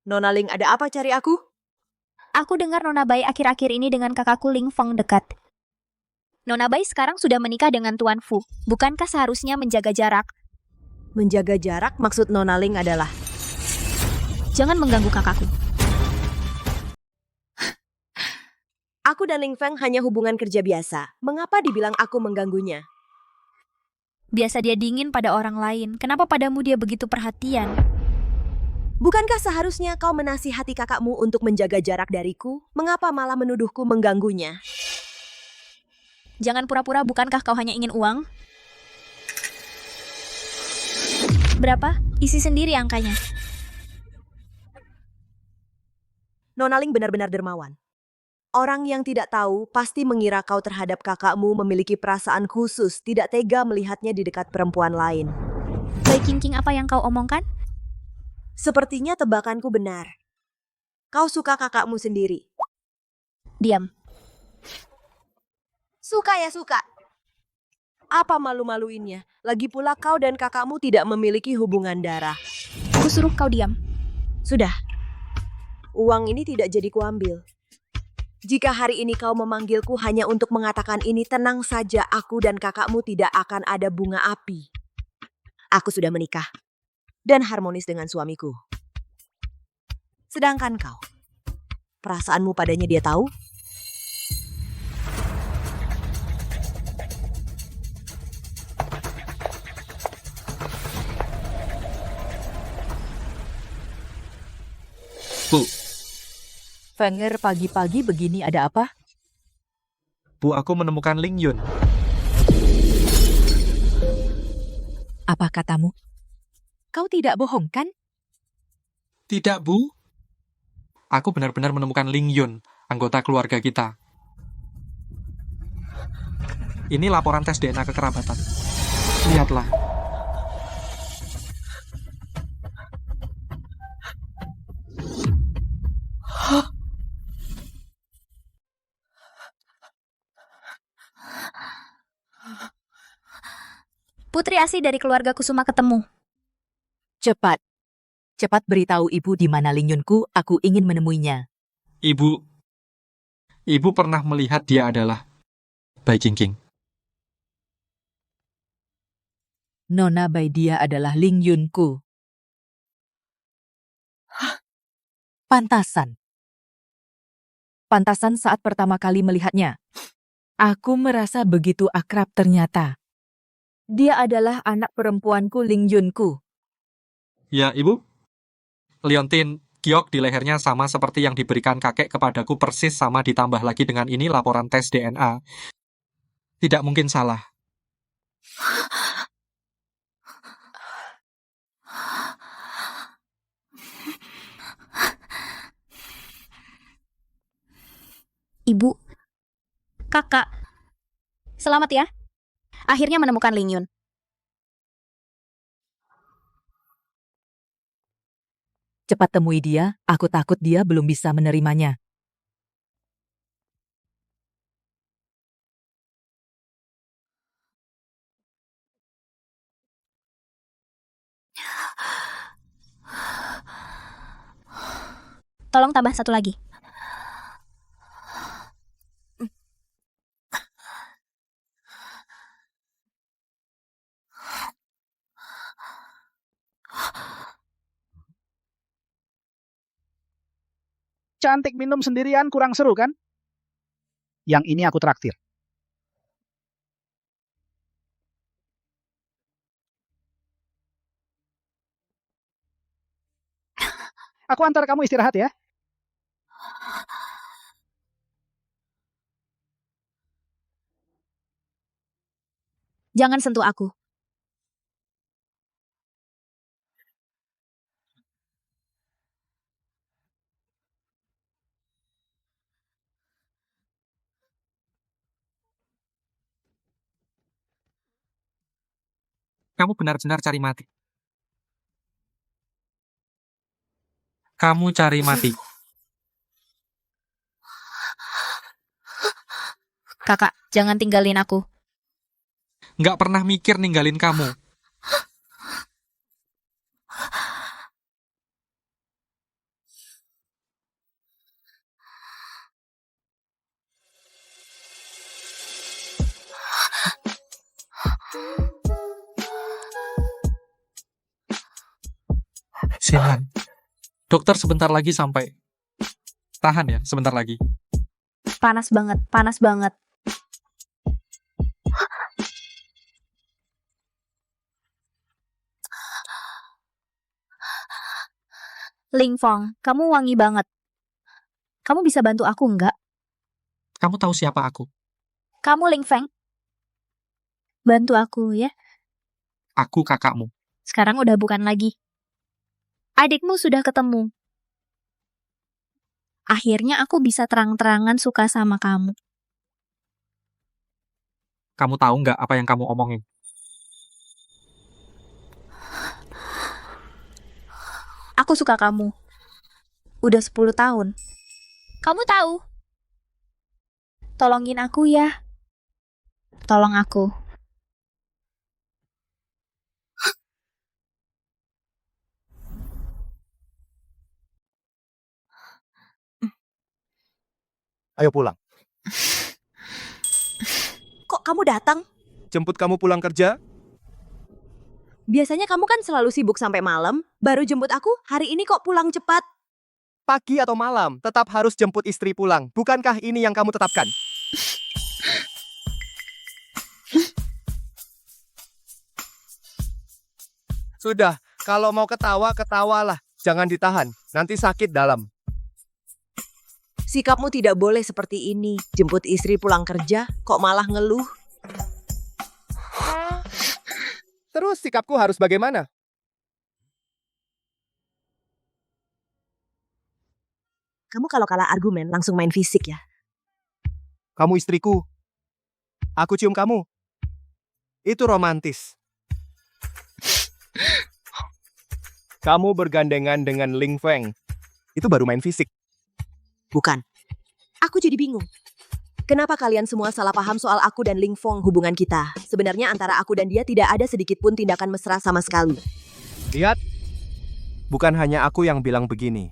Nona Ling, ada apa cari aku? Aku dengar Nona Bai akhir-akhir ini dengan kakakku Ling Feng dekat. Nona Bai sekarang sudah menikah dengan Tuan Fu. Bukankah seharusnya menjaga jarak? Menjaga jarak maksud Nona Ling adalah... Jangan mengganggu kakakku. Aku dan Ling Feng hanya hubungan kerja biasa. Mengapa dibilang aku mengganggunya? Biasa dia dingin pada orang lain. Kenapa padamu dia begitu perhatian? Bukankah seharusnya kau menasihati kakakmu untuk menjaga jarak dariku? Mengapa malah menuduhku mengganggunya? Jangan pura-pura, bukankah kau hanya ingin uang? Berapa? Isi sendiri angkanya. Nona Ling benar-benar dermawan. Orang yang tidak tahu pasti mengira kau terhadap kakakmu memiliki perasaan khusus, tidak tega melihatnya di dekat perempuan lain. Bai King apa yang kau omongkan? Sepertinya tebakanku benar. Kau suka kakakmu sendiri. Diam. Suka ya suka. Apa malu-maluinnya? Lagi pula kau dan kakakmu tidak memiliki hubungan darah. Aku suruh kau diam. Sudah. Uang ini tidak jadi kuambil. Jika hari ini kau memanggilku hanya untuk mengatakan ini, tenang saja, aku dan kakakmu tidak akan ada bunga api. Aku sudah menikah dan harmonis dengan suamiku. Sedangkan kau, perasaanmu padanya dia tahu? Bu, Fenger, pagi-pagi begini ada apa? Bu, aku menemukan Ling Yun. Apa katamu? Kau tidak bohong, kan? Tidak, Bu. Aku benar-benar menemukan Ling Yun, anggota keluarga kita. Ini laporan tes DNA kekerabatan. Lihatlah. Putri Asih dari keluarga Kusuma ketemu. Cepat. Cepat beritahu ibu di mana Ling Yunku, aku ingin menemuinya. Ibu pernah melihat dia adalah Bai King. Nona Bai, dia adalah Ling Yunku. Pantasan. Pantasan saat pertama kali melihatnya. Aku merasa begitu akrab ternyata. Dia adalah anak perempuanku Ling Yunku. Ya, Ibu. Liontin giok di lehernya sama seperti yang diberikan kakek kepadaku, persis sama, ditambah lagi dengan ini laporan tes DNA. Tidak mungkin salah. Ibu. Kakak. Selamat ya. Akhirnya menemukan Ling Yun. Cepat temui dia, aku takut dia belum bisa menerimanya. Tolong tambah satu lagi. Cantik minum sendirian kurang seru kan? Yang ini aku traktir. Aku antar kamu istirahat ya. Jangan sentuh aku. Kamu benar-benar cari mati. Kamu cari mati. Kakak, jangan tinggalin aku. Nggak pernah mikir ninggalin kamu. Sian. Dokter sebentar lagi sampai. Tahan ya, sebentar lagi. Panas banget, panas banget. Ling Fong, kamu wangi banget. Kamu bisa bantu aku nggak? Kamu tahu siapa aku? Kamu Ling Feng. Bantu aku ya. Aku kakakmu. Sekarang udah bukan lagi. Adikmu sudah ketemu. Akhirnya aku bisa terang-terangan suka sama kamu. Kamu tahu nggak apa yang kamu omongin? Aku suka kamu. Udah 10 tahun. Kamu tahu? Tolongin aku ya. Tolong aku. Ayo pulang. Kok kamu datang? Jemput kamu pulang kerja? Biasanya kamu kan selalu sibuk sampai malam, baru jemput aku, hari ini kok pulang cepat? Pagi atau malam, tetap harus jemput istri pulang. Bukankah ini yang kamu tetapkan? Sudah, kalau mau ketawa, ketawalah. Jangan ditahan, nanti sakit dalam. Sikapmu tidak boleh seperti ini. Jemput istri pulang kerja, kok malah ngeluh? Terus sikapku harus bagaimana? Kamu kalau kalah argumen langsung main fisik ya. Kamu istriku. Aku cium kamu. Itu romantis. Kamu bergandengan dengan Ling Feng. Itu baru main fisik. Bukan. Aku jadi bingung. Kenapa kalian semua salah paham soal aku dan Ling Fong hubungan kita? Sebenarnya antara aku dan dia tidak ada sedikit pun tindakan mesra sama sekali. Lihat. Bukan hanya aku yang bilang begini.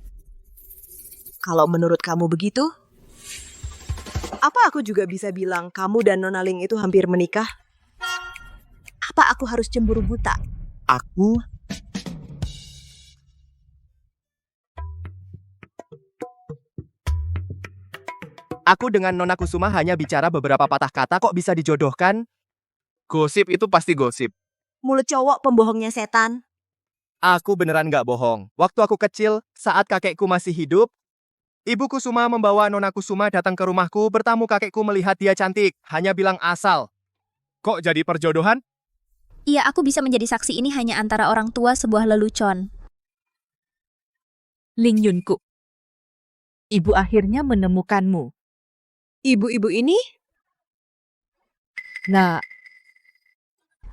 Kalau menurut kamu begitu, apa aku juga bisa bilang kamu dan Nona Ling itu hampir menikah? Apa aku harus cemburu buta? Aku? Aku dengan Nona Kusuma hanya bicara beberapa patah kata kok bisa dijodohkan? Gosip itu pasti gosip. Mulut cowok pembohongnya setan. Aku beneran gak bohong. Waktu aku kecil, saat kakekku masih hidup, Ibu Kusuma membawa Nona Kusuma datang ke rumahku bertamu kakekku melihat dia cantik. Hanya bilang asal. Kok jadi perjodohan? Iya, aku bisa menjadi saksi ini hanya antara orang tua sebuah lelucon. Ling Yunku. Ibu akhirnya menemukanmu. Ibu-ibu ini? Nah,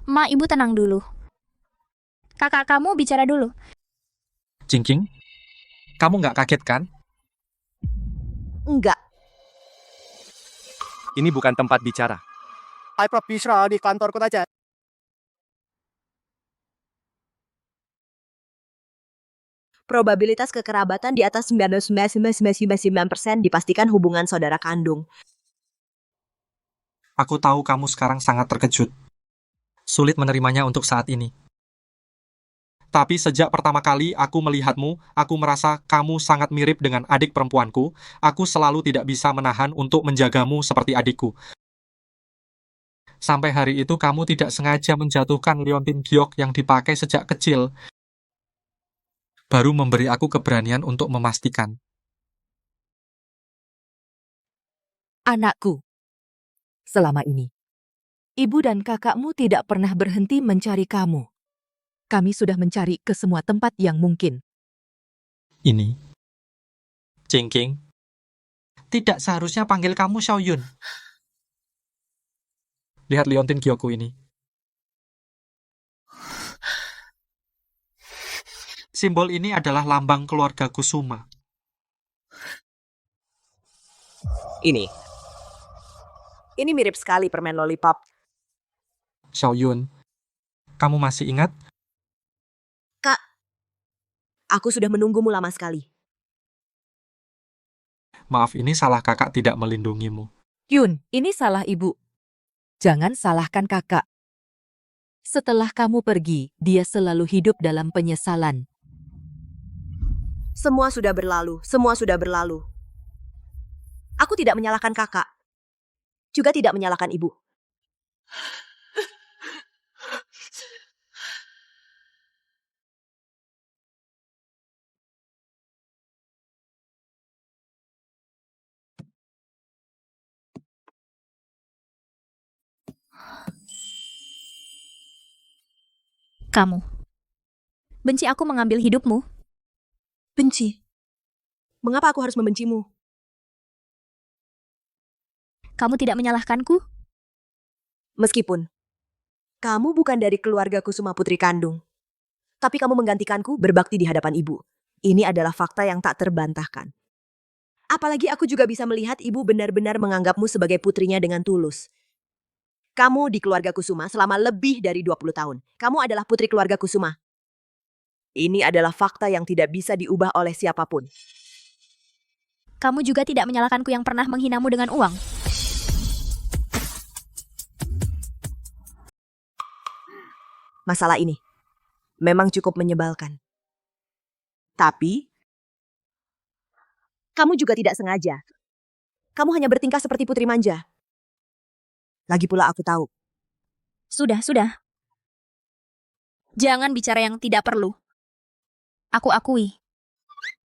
Ma, ibu tenang dulu. Kakak kamu bicara dulu. Cingking, kamu nggak kaget kan? Enggak. Ini bukan tempat bicara. I bicara di kantorku aja. Probabilitas kekerabatan di atas 99,99% dipastikan hubungan saudara kandung. Aku tahu kamu sekarang sangat terkejut. Sulit menerimanya untuk saat ini. Tapi sejak pertama kali aku melihatmu, aku merasa kamu sangat mirip dengan adik perempuanku. Aku selalu tidak bisa menahan untuk menjagamu seperti adikku. Sampai hari itu kamu tidak sengaja menjatuhkan liontin giok yang dipakai sejak kecil. Baru memberi aku keberanian untuk memastikan. Anakku, selama ini, ibu dan kakakmu tidak pernah berhenti mencari kamu. Kami sudah mencari ke semua tempat yang mungkin. Ini. Cingking. Tidak seharusnya panggil kamu Xiaoyun. Lihat liontin giokku ini. Simbol ini adalah lambang keluarga Kusuma. Ini mirip sekali permen lollipop. Xiaoyun, kamu masih ingat? Kak, aku sudah menunggumu lama sekali. Maaf, ini salah kakak tidak melindungimu. Yun, ini salah ibu. Jangan salahkan kakak. Setelah kamu pergi, dia selalu hidup dalam penyesalan. Semua sudah berlalu, semua sudah berlalu. Aku tidak menyalahkan kakak. Juga tidak menyalahkan ibu. Kamu. Benci aku mengambil hidupmu? Benci? Mengapa aku harus membencimu? Kamu tidak menyalahkanku? Meskipun kamu bukan dari keluarga Kusuma putri kandung, tapi kamu menggantikanku berbakti di hadapan ibu. Ini adalah fakta yang tak terbantahkan. Apalagi aku juga bisa melihat ibu benar-benar menganggapmu sebagai putrinya dengan tulus. Kamu di keluarga Kusuma selama lebih dari 20 tahun. Kamu adalah putri keluarga Kusuma. Ini adalah fakta yang tidak bisa diubah oleh siapapun. Kamu juga tidak menyalahkanku yang pernah menghinamu dengan uang. Masalah ini memang cukup menyebalkan. Tapi, kamu juga tidak sengaja. Kamu hanya bertingkah seperti putri manja. Lagi pula aku tahu. Sudah. Jangan bicara yang tidak perlu. Aku akui.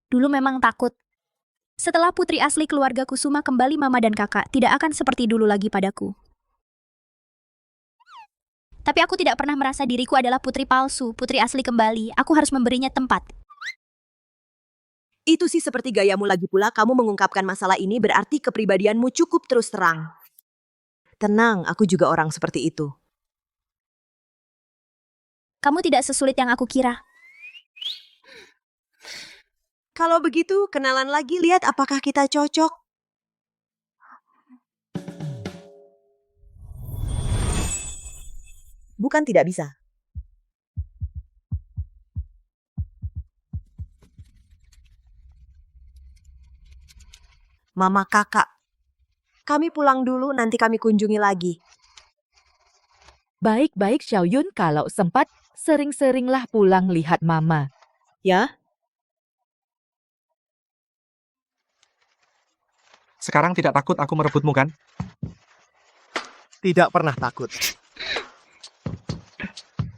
Dulu memang takut. Setelah putri asli keluarga Kusuma kembali, mama dan kakak tidak akan seperti dulu lagi padaku. Tapi aku tidak pernah merasa diriku adalah putri palsu, putri asli kembali. Aku harus memberinya tempat. Itu sih seperti gayamu. Lagi pula kamu mengungkapkan masalah ini berarti kepribadianmu cukup terus terang. Tenang, aku juga orang seperti itu. Kamu tidak sesulit yang aku kira. Kalau begitu, kenalan lagi, lihat apakah kita cocok. Bukan tidak bisa. Mama, kakak. Kami pulang dulu, nanti kami kunjungi lagi. Baik-baik Xiaoyun, kalau sempat, sering-seringlah pulang lihat mama. Ya? Sekarang tidak takut aku merebutmu, kan? Tidak pernah takut.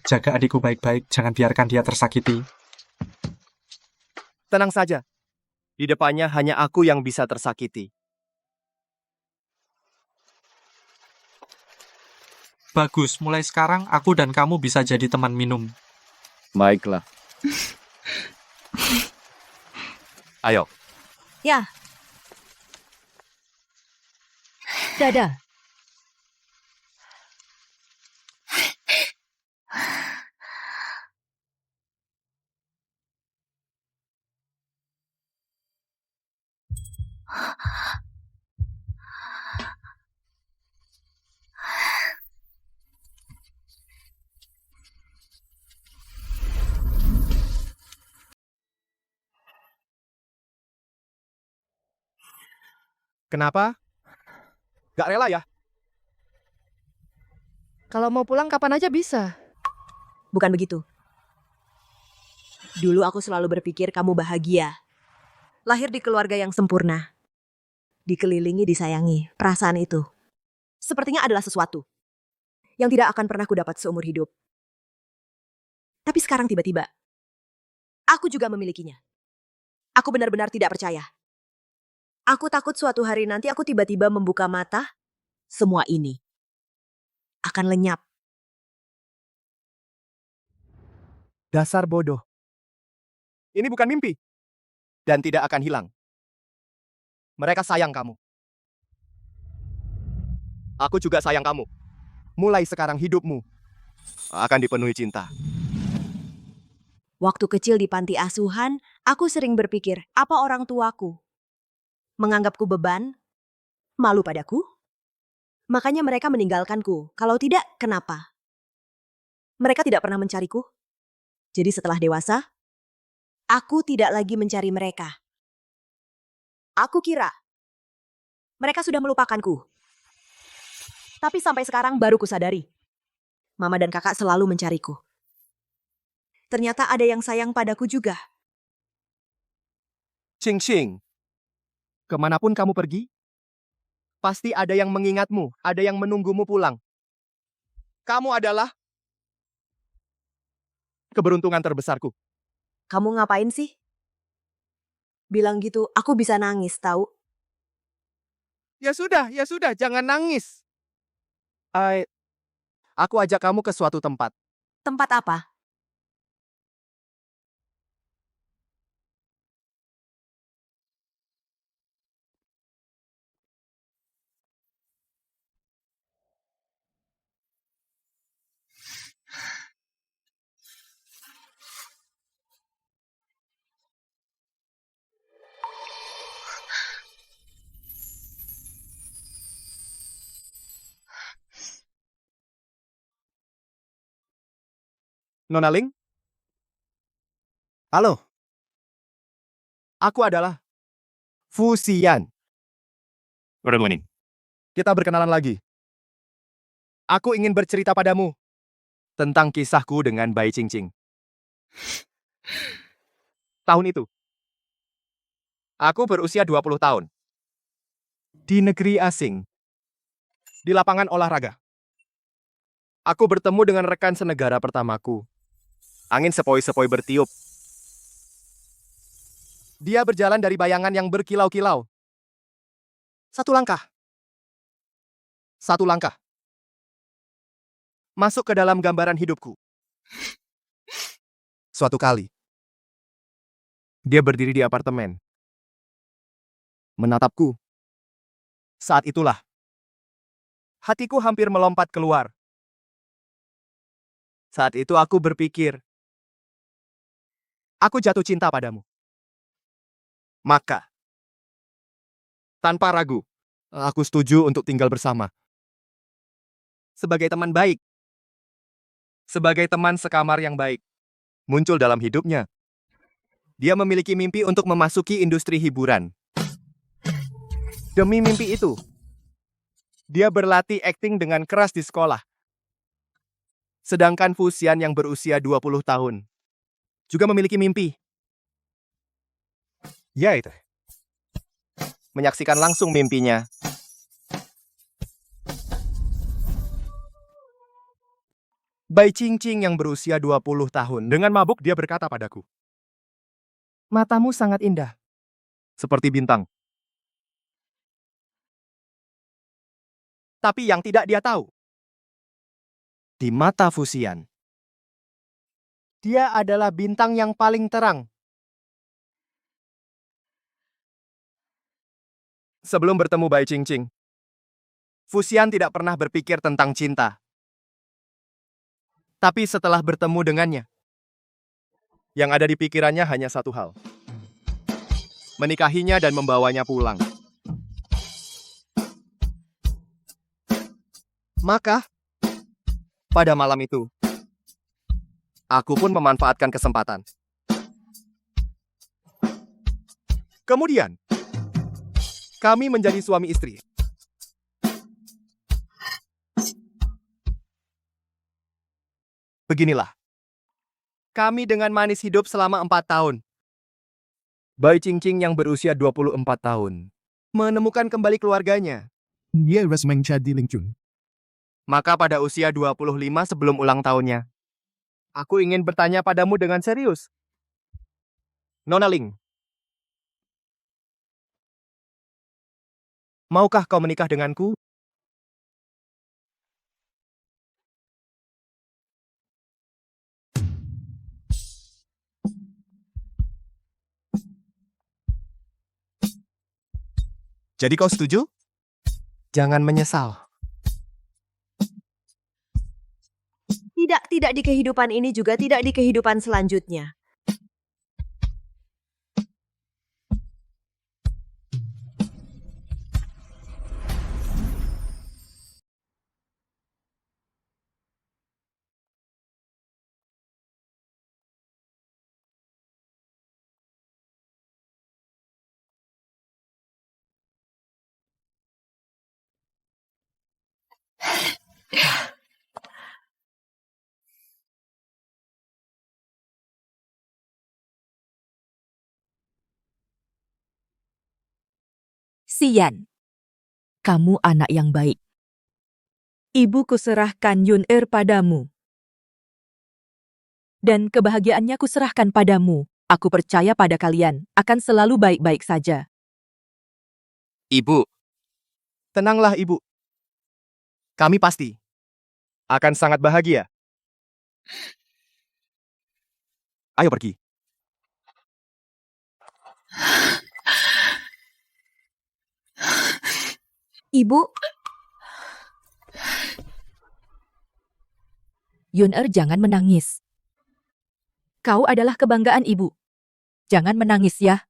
Jaga adikku baik-baik, jangan biarkan dia tersakiti. Tenang saja. Di depannya hanya aku yang bisa tersakiti. Bagus, mulai sekarang aku dan kamu bisa jadi teman minum. Baiklah. Ayo. Ya. Dadah. Kenapa? Gak rela ya? Kalau mau pulang kapan aja bisa. Bukan begitu. Dulu aku selalu berpikir kamu bahagia. Lahir di keluarga yang sempurna. Dikelilingi, disayangi. Perasaan itu sepertinya adalah sesuatu yang tidak akan pernah kudapat seumur hidup. Tapi sekarang tiba-tiba, aku juga memilikinya. Aku benar-benar tidak percaya. Aku takut suatu hari nanti aku tiba-tiba membuka mata, semua ini akan lenyap. Dasar bodoh. Ini bukan mimpi. Dan tidak akan hilang. Mereka sayang kamu. Aku juga sayang kamu. Mulai sekarang hidupmu akan dipenuhi cinta. Waktu kecil di panti asuhan, aku sering berpikir, apa orang tuaku menganggapku beban, malu padaku? Makanya mereka meninggalkanku. Kalau tidak, kenapa? Mereka tidak pernah mencariku. Jadi setelah dewasa, aku tidak lagi mencari mereka. Aku kira mereka sudah melupakanku. Tapi sampai sekarang baru kusadari. Mama dan kakak selalu mencariku. Ternyata ada yang sayang padaku juga. Cing Cing, kemanapun kamu pergi, pasti ada yang mengingatmu, ada yang menunggumu pulang. Kamu adalah keberuntungan terbesarku. Kamu ngapain sih? Bilang gitu, aku bisa nangis, tahu? Ya sudah, jangan nangis. Aku ajak kamu ke suatu tempat. Tempat apa? Nona Ling? Halo. Aku adalah Fusian. Good morning. Kita berkenalan lagi. Aku ingin bercerita padamu tentang kisahku dengan Bai Qing Qing. Tahun itu, aku berusia 20 tahun. Di negeri asing. Di lapangan olahraga. Aku bertemu dengan rekan senegara pertamaku. Angin sepoi-sepoi bertiup. Dia berjalan dari bayangan yang berkilau-kilau. Satu langkah. Satu langkah. Masuk ke dalam gambaran hidupku. Suatu kali, dia berdiri di apartemen. Menatapku. Saat itulah, hatiku hampir melompat keluar. Saat itu aku berpikir, aku jatuh cinta padamu. Maka, tanpa ragu, aku setuju untuk tinggal bersama. Sebagai teman baik. Sebagai teman sekamar yang baik. Muncul dalam hidupnya. Dia memiliki mimpi untuk memasuki industri hiburan. Demi mimpi itu, dia berlatih akting dengan keras di sekolah. Sedangkan Fusian yang berusia 20 tahun juga memiliki mimpi. Ya itu. Menyaksikan langsung mimpinya. Bai Qing Qing yang berusia 20 tahun. Dengan mabuk dia berkata padaku, "Matamu sangat indah. Seperti bintang." Tapi yang tidak dia tahu, di mata Fusian, dia adalah bintang yang paling terang. Sebelum bertemu Bai Qing Qing, Fusian tidak pernah berpikir tentang cinta. Tapi setelah bertemu dengannya, yang ada di pikirannya hanya satu hal. Menikahinya dan membawanya pulang. Maka, pada malam itu, aku pun memanfaatkan kesempatan. Kemudian, Kami menjadi suami istri. Beginilah. Kami dengan manis hidup selama 4 tahun. Bai Qingqing yang berusia 24 tahun menemukan kembali keluarganya. Dia harus menjadi Lingjun. Maka pada usia 25 sebelum ulang tahunnya, aku ingin bertanya padamu dengan serius. Nona Ling, maukah kau menikah denganku? Jadi kau setuju? Jangan menyesal. Tidak di kehidupan ini juga tidak di kehidupan selanjutnya. Sian, kamu anak yang baik. Ibu kuserahkan Yun-er padamu. Dan kebahagiaannya kuserahkan padamu. Aku percaya pada kalian akan selalu baik-baik saja. Ibu. Tenanglah, Ibu. Kami pasti akan sangat bahagia. Ayo pergi. Ibu, Yun-er, jangan menangis. Kau adalah kebanggaan ibu. Jangan menangis ya.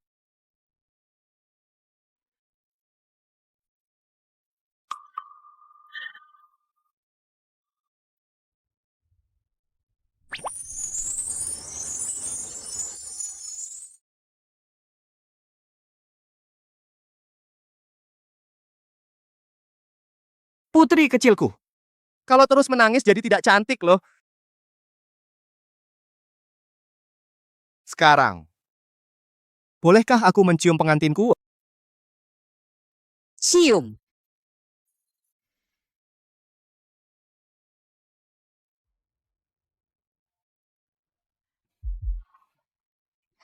Putri kecilku, kalau terus menangis jadi tidak cantik loh. Sekarang, bolehkah aku mencium pengantinku? Cium.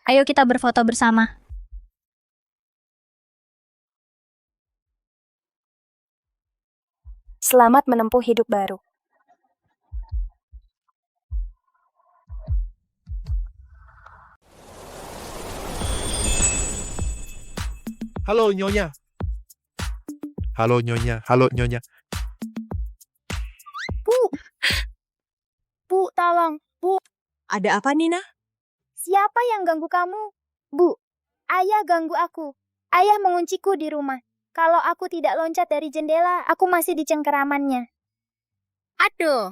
Ayo kita berfoto bersama. Selamat menempuh hidup baru. Halo Nyonya. Halo Nyonya. Halo Nyonya. Bu, tolong. Bu. Ada apa, Nina? Siapa yang ganggu kamu? Bu, ayah ganggu aku. Ayah mengunciku di rumah. Kalau aku tidak loncat dari jendela, aku masih di cengkeramannya. Aduh.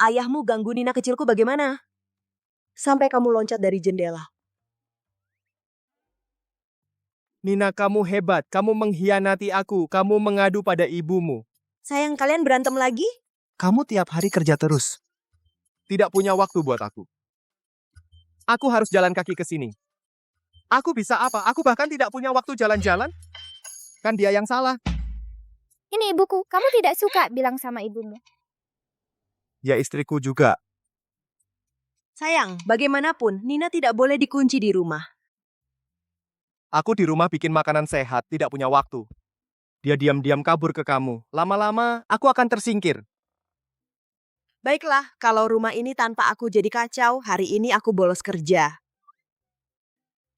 Ayahmu ganggu Nina kecilku bagaimana? Sampai kamu loncat dari jendela. Nina, kamu hebat. Kamu mengkhianati aku. Kamu mengadu pada ibumu. Sayang, kalian berantem lagi? Kamu tiap hari kerja terus. Tidak punya waktu buat aku. Aku harus jalan kaki ke sini. Aku bisa apa? Aku bahkan tidak punya waktu jalan-jalan. Kan dia yang salah. Ini ibuku, kamu tidak suka bilang sama ibumu. Ya istriku juga. Sayang, bagaimanapun, Nina tidak boleh dikunci di rumah. Aku di rumah bikin makanan sehat, tidak punya waktu. Dia diam-diam kabur ke kamu. Lama-lama, aku akan tersingkir. Baiklah, kalau rumah ini tanpa aku jadi kacau, hari ini aku bolos kerja.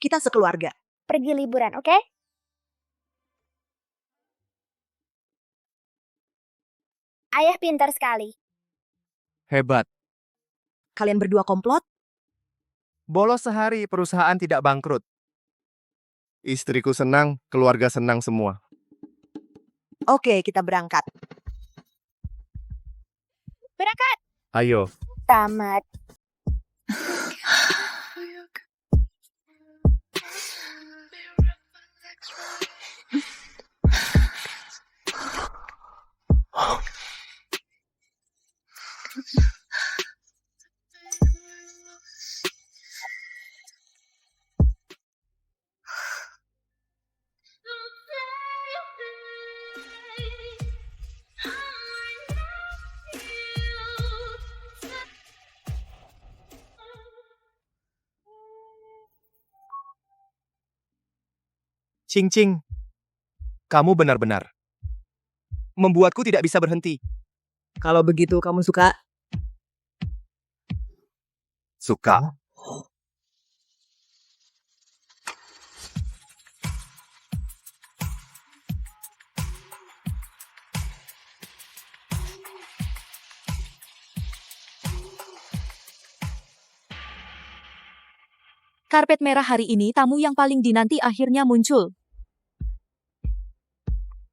Kita sekeluarga. Pergi liburan, oke? Ayah pintar sekali. Hebat. Kalian berdua komplot? Bolos sehari, perusahaan tidak bangkrut. Istriku senang, keluarga senang semua. Oke, kita berangkat. Berangkat. Ayo. Tamat. Cing-cing, kamu benar-benar membuatku tidak bisa berhenti. Kalau begitu kamu suka? Suka. Karpet merah hari ini tamu yang paling dinanti akhirnya muncul.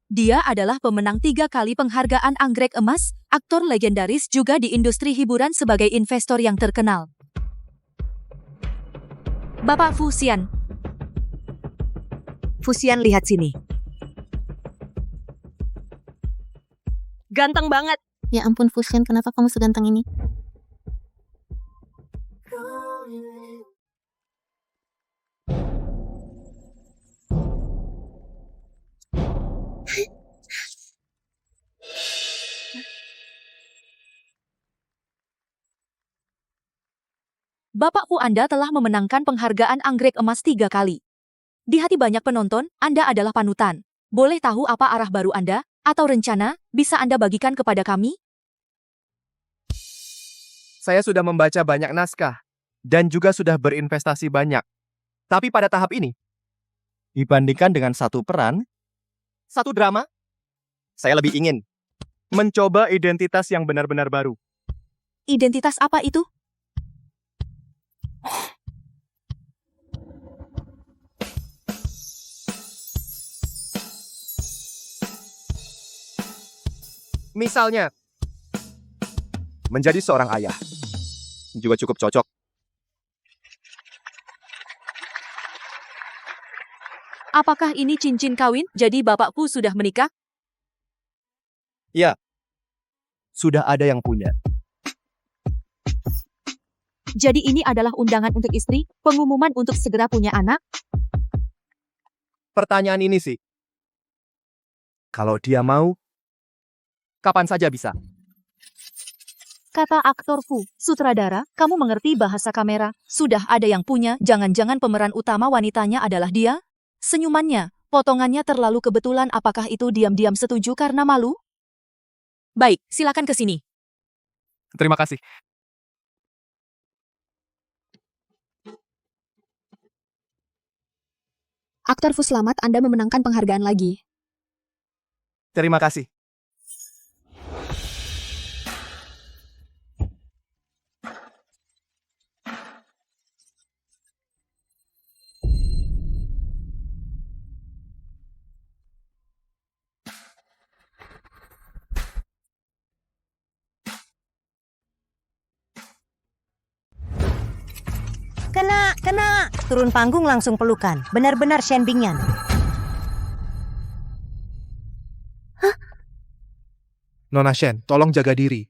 Dia adalah pemenang 3 kali penghargaan Anggrek Emas, aktor legendaris juga di industri hiburan sebagai investor yang terkenal. Bapak Fu Xian. Fusian, lihat sini. Ganteng banget. Ya ampun Fusian, kenapa kamu seganteng ini? Bapak Fu, Anda telah memenangkan penghargaan Anggrek Emas 3 kali. Di hati banyak penonton, Anda adalah panutan. Boleh tahu apa arah baru Anda, atau rencana, bisa Anda bagikan kepada kami? Saya sudah membaca banyak naskah, dan juga sudah berinvestasi banyak. Tapi pada tahap ini, dibandingkan dengan satu peran, satu drama, saya lebih ingin mencoba identitas yang benar-benar baru. Identitas apa itu? Misalnya, menjadi seorang ayah. Juga cukup cocok. Apakah ini cincin kawin? Jadi Bapakku sudah menikah? Ya, sudah ada yang punya. Jadi ini adalah undangan untuk istri, pengumuman untuk segera punya anak? Pertanyaan ini sih, kalau dia mau, kapan saja bisa. Kata aktor Fu, sutradara, kamu mengerti bahasa kamera? Sudah ada yang punya, jangan-jangan pemeran utama wanitanya adalah dia? Senyumannya, potongannya terlalu kebetulan, apakah itu diam-diam setuju karena malu? Baik, silakan ke sini. Terima kasih. Aktor Fu, selamat, Anda memenangkan penghargaan lagi. Terima kasih. Kena. Turun panggung langsung pelukan. Benar-benar Shen Bingyan. Nona Shen, tolong jaga diri.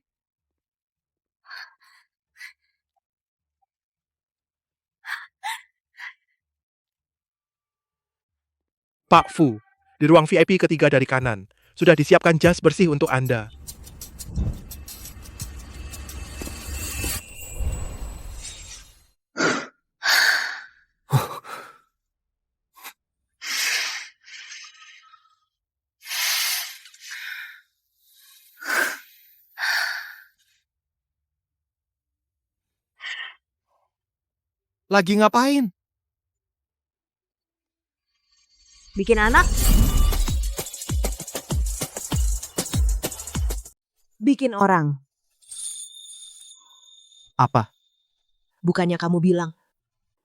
Pak Fu, di ruang VIP ketiga dari kanan. Sudah disiapkan jas bersih untuk Anda. Lagi ngapain? Bikin anak? Bikin orang. Apa? Bukannya kamu bilang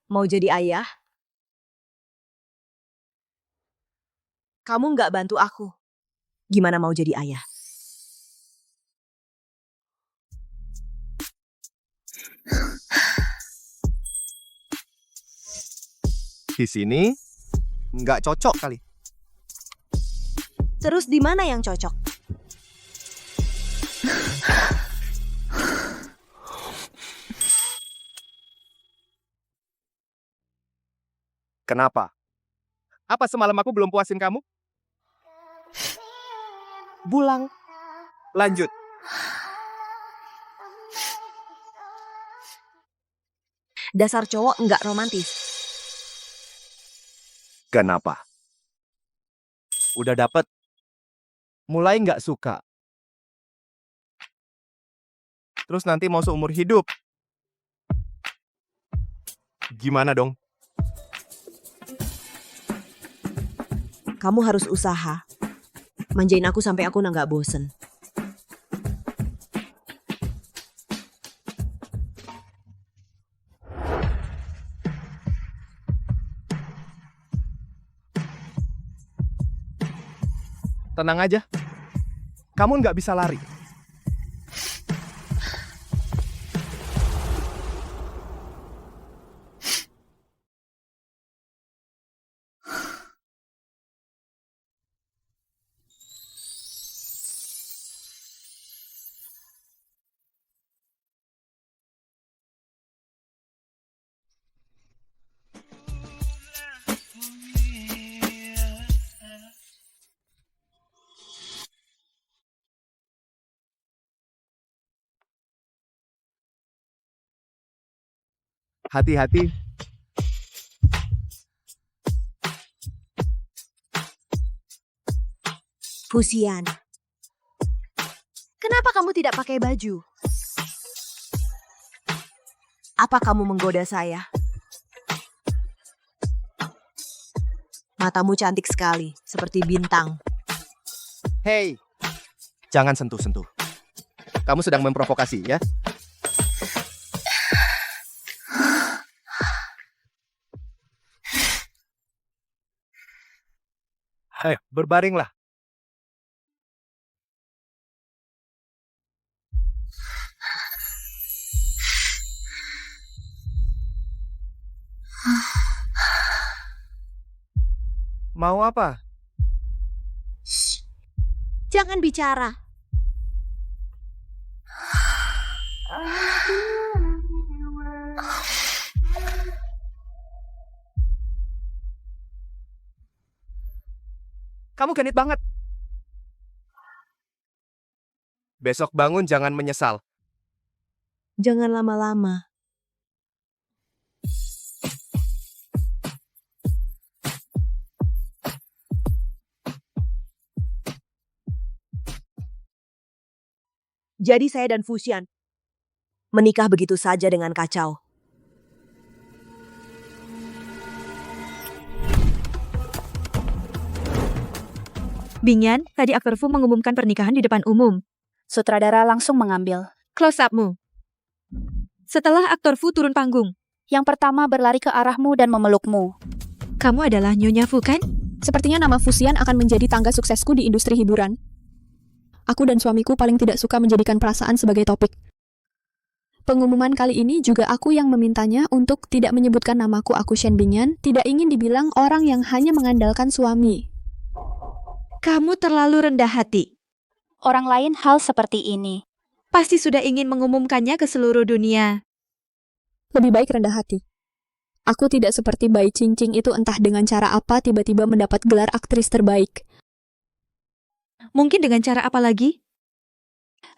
mau jadi ayah? Kamu nggak bantu aku. Gimana mau jadi ayah? Di sini nggak cocok kali. Terus di mana yang cocok? Kenapa? Apa semalam aku belum puasin kamu? Bulang. Lanjut. Dasar cowok nggak romantis. Kenapa? Udah dapet. Mulai nggak suka. Terus nanti mau seumur hidup. Gimana dong? Kamu harus usaha. Manjain aku sampai aku nggak bosen. Tenang aja. Kamu nggak bisa lari. Hati-hati. Fusian. Kenapa kamu tidak pakai baju? Apa kamu menggoda saya? Matamu cantik sekali, seperti bintang. Hey, jangan sentuh-sentuh. Kamu sedang memprovokasi, ya? Ayo, berbaringlah. Mau apa? Jangan bicara. Kamu genit banget. Besok bangun jangan menyesal. Jangan lama-lama. Jadi saya dan Fusian menikah begitu saja dengan kacau. Bingyan, tadi aktor Fu mengumumkan pernikahan di depan umum. Sutradara langsung mengambil. Close up-mu. Setelah aktor Fu turun panggung. Yang pertama berlari ke arahmu dan memelukmu. Kamu adalah Nyonya Fu, kan? Sepertinya nama Fusian akan menjadi tangga suksesku di industri hiburan. Aku dan suamiku paling tidak suka menjadikan perasaan sebagai topik. Pengumuman kali ini juga aku yang memintanya untuk tidak menyebutkan namaku Shen Bingyan, tidak ingin dibilang orang yang hanya mengandalkan suami. Kamu terlalu rendah hati. Orang lain hal seperti ini. Pasti sudah ingin mengumumkannya ke seluruh dunia. Lebih baik rendah hati. Aku tidak seperti Bai Qingqing itu entah dengan cara apa tiba-tiba mendapat gelar aktris terbaik. Mungkin dengan cara apa lagi?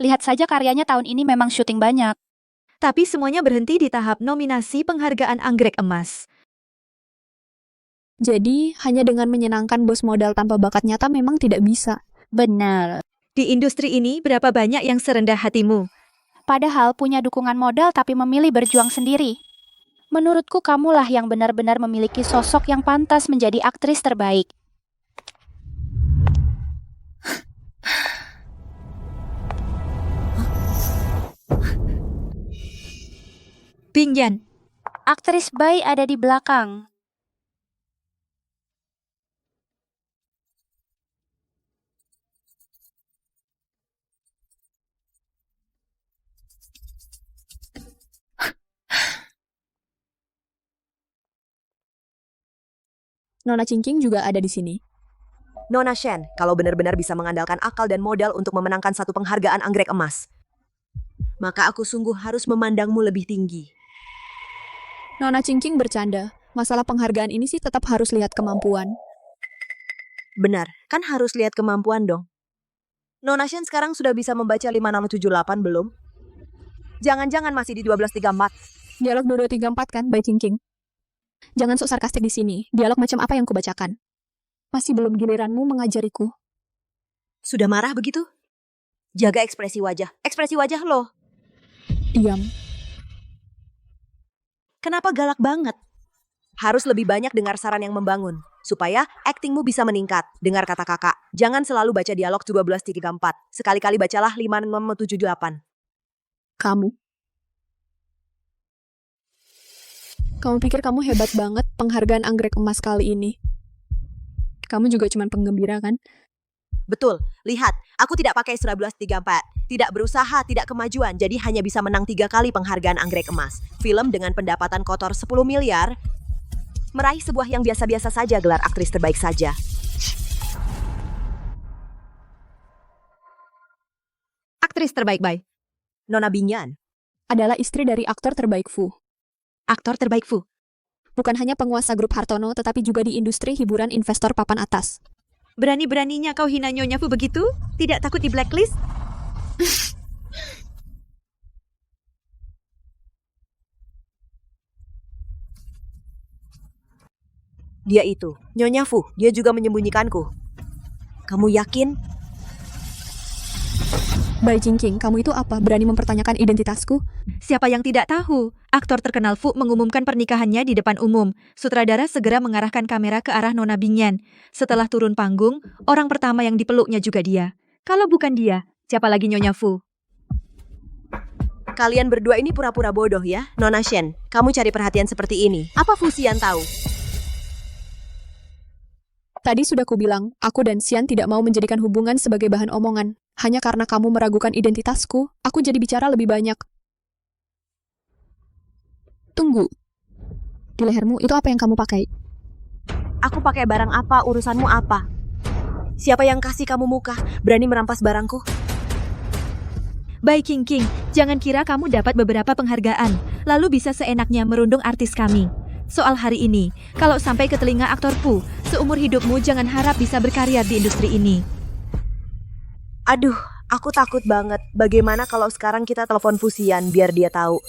Lihat saja karyanya tahun ini memang syuting banyak. Tapi semuanya berhenti di tahap nominasi penghargaan anggrek emas. Jadi, hanya dengan menyenangkan bos modal tanpa bakat nyata memang tidak bisa. Benar. Di industri ini, berapa banyak yang serendah hatimu? Padahal punya dukungan modal tapi memilih berjuang sendiri. Menurutku kamulah yang benar-benar memiliki sosok yang pantas menjadi aktris terbaik. Bingyan. Aktris Bai ada di belakang. Nona Qingqing juga ada di sini. Nona Shen, kalau benar-benar bisa mengandalkan akal dan modal untuk memenangkan satu penghargaan anggrek emas, maka aku sungguh harus memandangmu lebih tinggi. Nona Qingqing bercanda. Masalah penghargaan ini sih tetap harus lihat kemampuan. Benar, kan harus lihat kemampuan dong. Nona Shen sekarang sudah bisa membaca 5678 belum? Jangan-jangan masih di 1234. Dialog 2234 kan, Bai Qingqing? Jangan sok sarkastik di sini. Dialog macam apa yang kubacakan? Masih belum giliranmu mengajariku. Sudah marah begitu? Jaga ekspresi wajah. Ekspresi wajah lo. Diam. Kenapa galak banget? Harus lebih banyak dengar saran yang membangun. Supaya aktingmu bisa meningkat. Dengar kata kakak. Jangan selalu baca dialog 1234. Sekali-kali bacalah 5678. Kamu pikir kamu hebat banget penghargaan anggrek emas kali ini. Kamu juga cuma penggembira kan? Betul, lihat, aku tidak pakai 1134. Tidak berusaha, tidak kemajuan, jadi hanya bisa menang 3 kali penghargaan anggrek emas. Film dengan pendapatan kotor 10 miliar, meraih sebuah yang biasa-biasa saja gelar aktris terbaik saja. Aktris terbaik, Bai. Nona Binyan adalah istri dari aktor terbaik Fu. Aktor terbaik Fu? Bukan hanya penguasa grup Hartono, tetapi juga di industri hiburan investor papan atas. Berani-beraninya kau hina Nyonya Fu begitu? Tidak takut di blacklist? Dia itu, Nyonya Fu, dia juga menyembunyikanku. Kamu yakin? Bai Qingqing, kamu itu apa? Berani mempertanyakan identitasku? Siapa yang tidak tahu? Aktor terkenal Fu mengumumkan pernikahannya di depan umum. Sutradara segera mengarahkan kamera ke arah Nona Binyan. Setelah turun panggung, orang pertama yang dipeluknya juga dia. Kalau bukan dia, siapa lagi Nyonya Fu? Kalian berdua ini pura-pura bodoh ya. Nona Shen, kamu cari perhatian seperti ini. Apa Fu Xian tahu? Tadi sudah kubilang, aku dan Xian tidak mau menjadikan hubungan sebagai bahan omongan. Hanya karena kamu meragukan identitasku, aku jadi bicara lebih banyak. Tunggu. Di lehermu itu apa yang kamu pakai? Aku pakai barang apa? Urusanmu apa? Siapa yang kasih kamu muka? Berani merampas barangku? Bai Qingqing, jangan kira kamu dapat beberapa penghargaan, lalu bisa seenaknya merundung artis kami. Soal hari ini, kalau sampai ke telinga aktor Fu, seumur hidupmu jangan harap bisa berkarir di industri ini. Aduh, aku takut banget. Bagaimana kalau sekarang kita telepon Fu Xian biar dia tahu?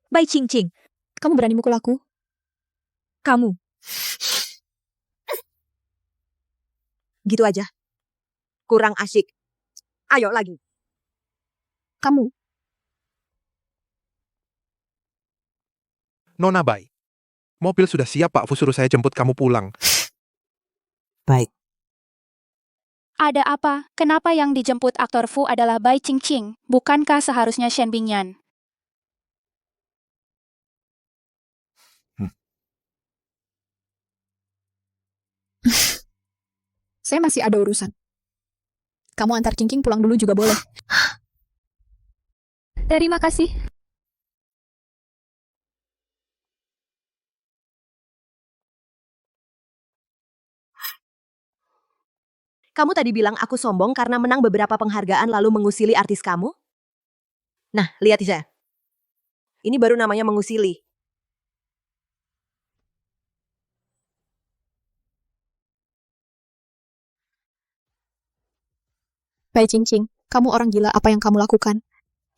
Bai Qingqing, kamu berani mukul aku? Kamu. Gitu aja. Kurang asyik. Ayo lagi. Kamu. Nona Bai. Mobil sudah siap, Pak Fu suruh saya jemput kamu pulang. Baik. Ada apa? Kenapa yang dijemput aktor Fu adalah Bai Qingqing? Bukankah seharusnya Shen Bingyan? Saya masih ada urusan. Kamu antar Qingqing pulang dulu juga boleh. Terima kasih. Kamu tadi bilang aku sombong karena menang beberapa penghargaan lalu mengusili artis kamu? Nah, lihat aja. Ini baru namanya mengusili. Bai Qingqing, kamu orang gila, apa yang kamu lakukan?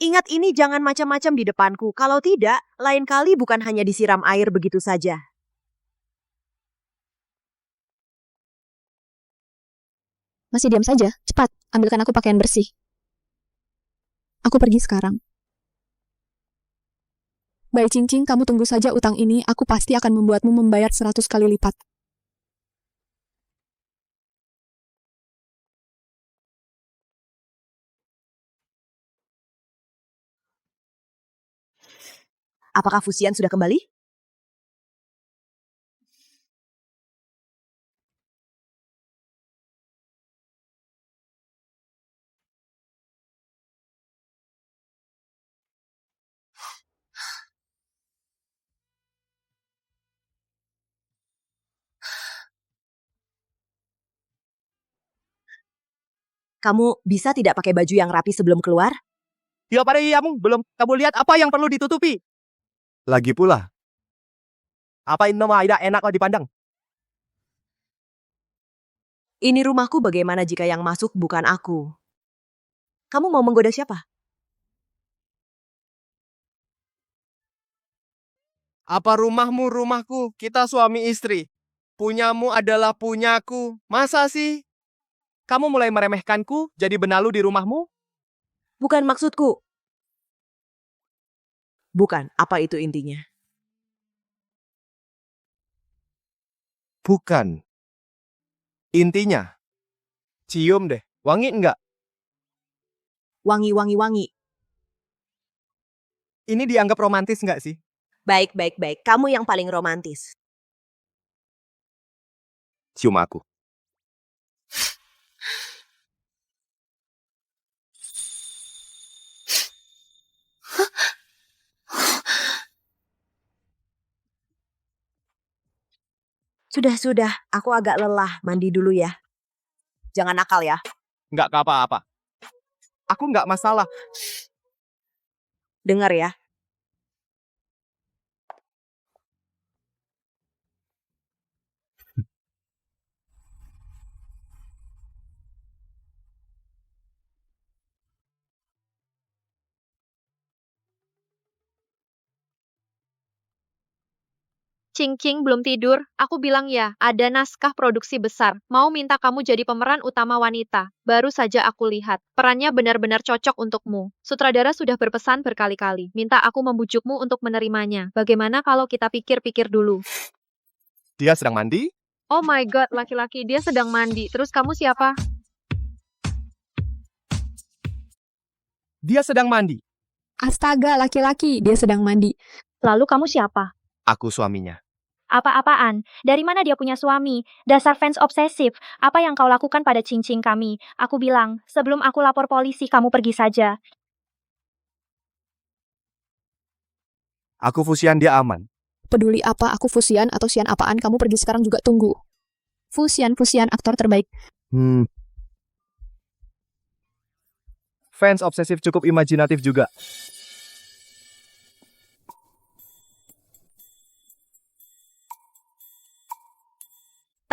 Ingat ini jangan macam-macam di depanku. Kalau tidak, lain kali bukan hanya disiram air begitu saja. Masih diam saja? Cepat, ambilkan aku pakaian bersih. Aku pergi sekarang. Bai Qingqing, kamu tunggu saja utang ini, aku pasti akan membuatmu membayar 100 kali lipat. Apakah Fu Xian sudah kembali? kamu bisa tidak pakai baju yang rapi sebelum keluar? Ya pada iyamu, belum kamu lihat apa yang perlu ditutupi. Lagi pula, apa ini nama Aida enak kok dipandang? Ini rumahku, bagaimana jika yang masuk bukan aku? Kamu mau menggoda siapa? Apa rumahmu rumahku, kita suami istri. Punyamu adalah punyaku. Masa sih? Kamu mulai meremehkanku jadi benalu di rumahmu? Bukan maksudku. Bukan, apa itu intinya? Bukan. Intinya, cium deh. Wangi enggak? Wangi. Ini dianggap romantis enggak sih? Baik. Kamu yang paling romantis. Cium aku. Sudah. Aku agak lelah. Mandi dulu ya. Jangan nakal ya. Enggak apa-apa. Aku enggak masalah. Dengar ya. Cing belum tidur, aku bilang ya, ada naskah produksi besar, mau minta kamu jadi pemeran utama wanita. Baru saja aku lihat, perannya benar-benar cocok untukmu. Sutradara sudah berpesan berkali-kali, minta aku membujukmu untuk menerimanya. Bagaimana kalau kita pikir-pikir dulu? Dia sedang mandi? Oh my god, laki-laki dia sedang mandi. Terus kamu siapa? Dia sedang mandi. Astaga, laki-laki, dia sedang mandi. Lalu kamu siapa? Aku suaminya. Apa-apaan? Dari mana dia punya suami? Dasar fans obsesif. Apa yang kau lakukan pada cincin kami? Aku bilang, sebelum aku lapor polisi, kamu pergi saja. Aku fusian, dia aman. Peduli apa aku fusian atau sian apaan, kamu pergi sekarang juga tunggu. Fusian, aktor terbaik. Fans obsesif cukup imajinatif juga.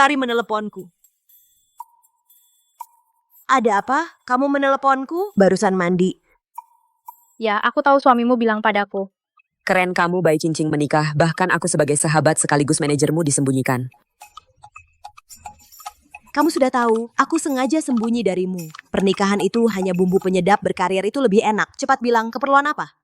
Tari meneleponku. Ada apa? Kamu meneleponku? Barusan mandi. Ya, aku tahu suamimu bilang padaku. Keren kamu bayi cincin menikah, bahkan aku sebagai sahabat sekaligus manajermu disembunyikan. Kamu sudah tahu, aku sengaja sembunyi darimu. Pernikahan itu hanya bumbu penyedap, berkarir itu lebih enak. Cepat bilang, keperluan apa?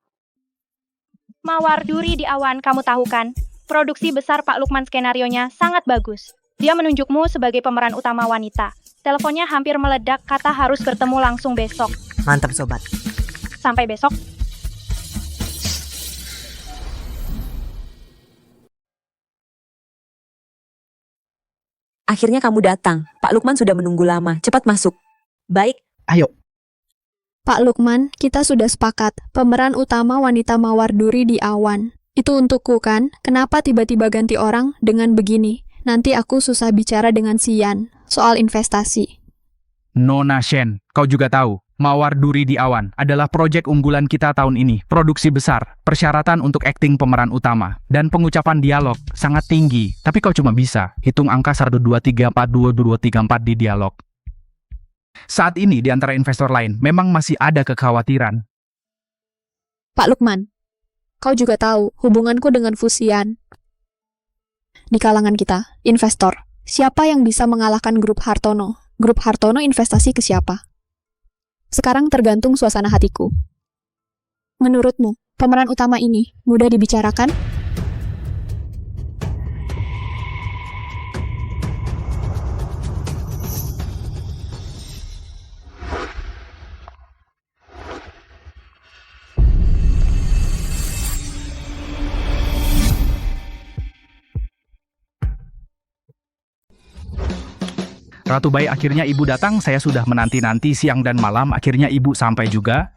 Mawar Duri di Awan, kamu tahu kan? Produksi besar Pak Lukman, skenarionya sangat bagus. Dia menunjukmu sebagai pemeran utama wanita. Teleponnya hampir meledak, kata harus bertemu langsung besok. Mantap sobat. Sampai besok. Akhirnya kamu datang. Pak Lukman sudah menunggu lama. Cepat masuk. Baik. Ayo. Pak Lukman, kita sudah sepakat. Pemeran utama wanita Mawar Duri di Awan. Itu untukku kan? Kenapa tiba-tiba ganti orang dengan begini? Nanti aku susah bicara dengan Sian soal investasi. Nona Shen, kau juga tahu, Mawar Duri di Awan adalah proyek unggulan kita tahun ini. Produksi besar, persyaratan untuk akting pemeran utama, dan pengucapan dialog sangat tinggi. Tapi kau cuma bisa hitung angka 1, 2, 3, 4, 2, 2, 3, 4 di dialog. Saat ini di antara investor lain memang masih ada kekhawatiran. Pak Lukman, kau juga tahu hubunganku dengan Fusian. Di kalangan kita, investor, siapa yang bisa mengalahkan grup Hartono? Grup Hartono investasi ke siapa? Sekarang tergantung suasana hatiku. Menurutmu, pemeran utama ini mudah dibicarakan? Ratu Bayi, akhirnya ibu datang. Saya sudah menanti-nanti siang dan malam. Akhirnya ibu sampai juga.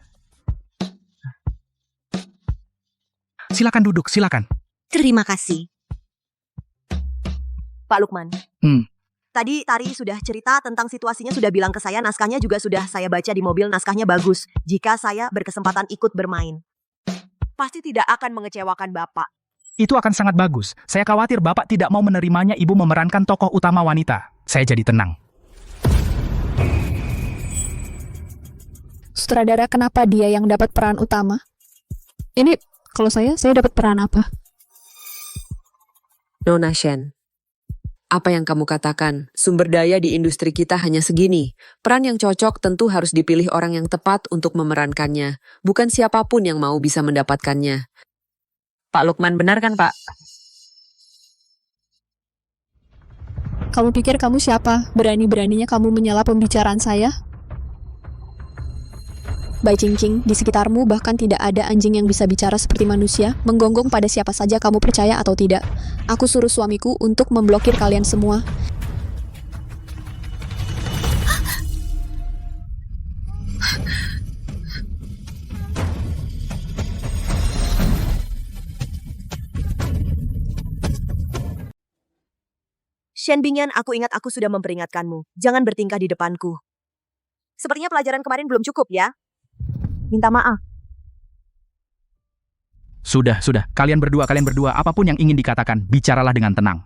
Silakan duduk, silakan. Terima kasih. Pak Lukman. Tadi Tari sudah cerita tentang situasinya, sudah bilang ke saya, naskahnya juga sudah saya baca di mobil, naskahnya bagus. Jika saya berkesempatan ikut bermain, pasti tidak akan mengecewakan Bapak. Itu akan sangat bagus. Saya khawatir Bapak tidak mau menerimanya ibu memerankan tokoh utama wanita. Saya jadi tenang. Sutradara, kenapa dia yang dapat peran utama? Ini, kalau saya dapat peran apa? Nona Shen, apa yang kamu katakan? Sumber daya di industri kita hanya segini. Peran yang cocok tentu harus dipilih orang yang tepat untuk memerankannya. Bukan siapapun yang mau bisa mendapatkannya. Pak Lukman benar kan, Pak? Kamu pikir kamu siapa? Berani-beraninya kamu menyela pembicaraan saya? Bai Qingqing, di sekitarmu bahkan tidak ada anjing yang bisa bicara seperti manusia, menggonggong pada siapa saja, kamu percaya atau tidak. Aku suruh suamiku untuk memblokir kalian semua. Shen Bingyan, aku ingat aku sudah memperingatkanmu. Jangan bertingkah di depanku. Sepertinya pelajaran kemarin belum cukup ya. Minta maaf. Sudah. Kalian berdua, apapun yang ingin dikatakan, bicaralah dengan tenang.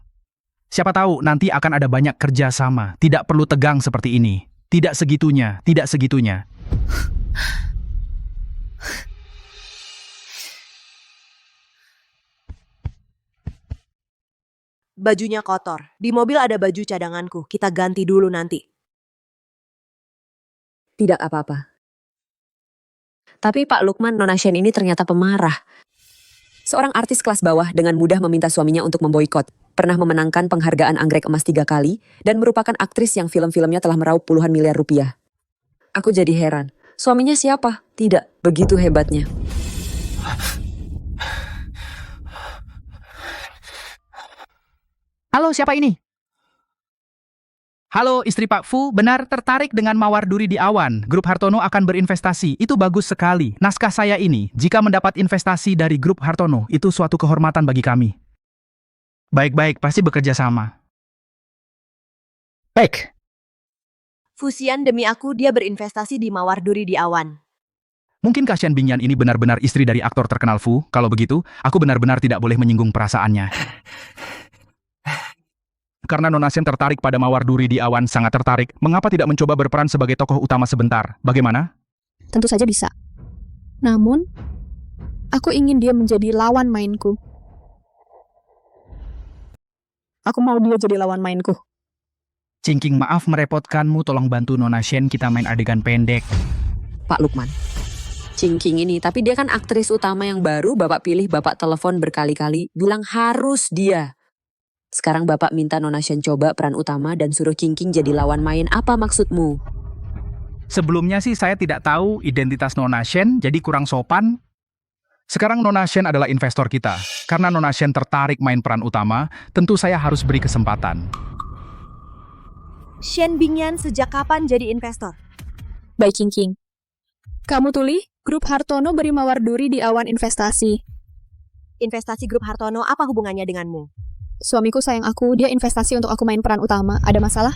Siapa tahu nanti akan ada banyak kerjasama. Tidak perlu tegang seperti ini. Tidak segitunya. Bajunya kotor. Di mobil ada baju cadanganku. Kita ganti dulu nanti. Tidak apa-apa. Tapi Pak Lukman, Nona Shen ini ternyata pemarah. Seorang artis kelas bawah dengan mudah meminta suaminya untuk memboikot. Pernah memenangkan penghargaan anggrek emas 3 kali, dan merupakan aktris yang film-filmnya telah meraup puluhan miliar rupiah. Aku jadi heran. Suaminya siapa? Tidak, begitu hebatnya. Halo, siapa ini? Halo, istri Pak Fu, benar tertarik dengan Mawar Duri di Awan. Grup Hartono akan berinvestasi, itu bagus sekali. Naskah saya ini, jika mendapat investasi dari Grup Hartono, itu suatu kehormatan bagi kami. Baik, pasti bekerja sama. Baik. Fusian, demi aku, dia berinvestasi di Mawar Duri di Awan. Mungkinkah Shen Bingyan ini benar-benar istri dari aktor terkenal Fu? Kalau begitu, aku benar-benar tidak boleh menyinggung perasaannya. Karena Nona Shen tertarik pada Mawar Duri di Awan, sangat tertarik, mengapa tidak mencoba berperan sebagai tokoh utama sebentar? Bagaimana? Tentu saja bisa. Namun, aku ingin dia menjadi lawan mainku. Aku mau dia jadi lawan mainku. Qingqing, maaf merepotkanmu, tolong bantu Nona Shen, kita main adegan pendek. Pak Lukman. Qingqing ini, tapi dia kan aktris utama yang baru, Bapak pilih, Bapak telepon berkali-kali, bilang harus dia. Sekarang Bapak minta Nona Shen coba peran utama dan suruh Qingqing jadi lawan main. Apa maksudmu? Sebelumnya sih saya tidak tahu identitas Nona Shen, jadi kurang sopan. Sekarang Nona Shen adalah investor kita. Karena Nona Shen tertarik main peran utama, tentu saya harus beri kesempatan. Shen Bingyan sejak kapan jadi investor? Baik, Qingqing. Kamu tulis, Grup Hartono beri Mawar Duri di Awan investasi. Investasi Grup Hartono apa hubungannya denganmu? Suamiku sayang aku, dia investasi untuk aku main peran utama. Ada masalah?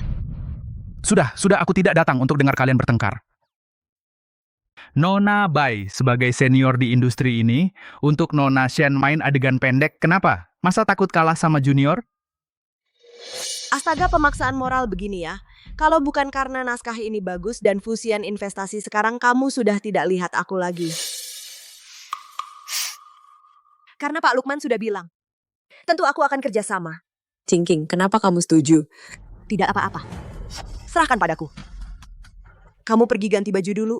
Sudah, aku tidak datang untuk dengar kalian bertengkar. Nona Bai, sebagai senior di industri ini, untuk Nona Shen main adegan pendek, kenapa? Masa takut kalah sama junior? Astaga, pemaksaan moral begini ya. Kalau bukan karena naskah ini bagus dan fusian investasi, sekarang kamu sudah tidak lihat aku lagi. Karena Pak Lukman sudah bilang, tentu aku akan kerjasama. Qingqing, kenapa kamu setuju? Tidak apa-apa. Serahkan padaku. Kamu pergi ganti baju dulu.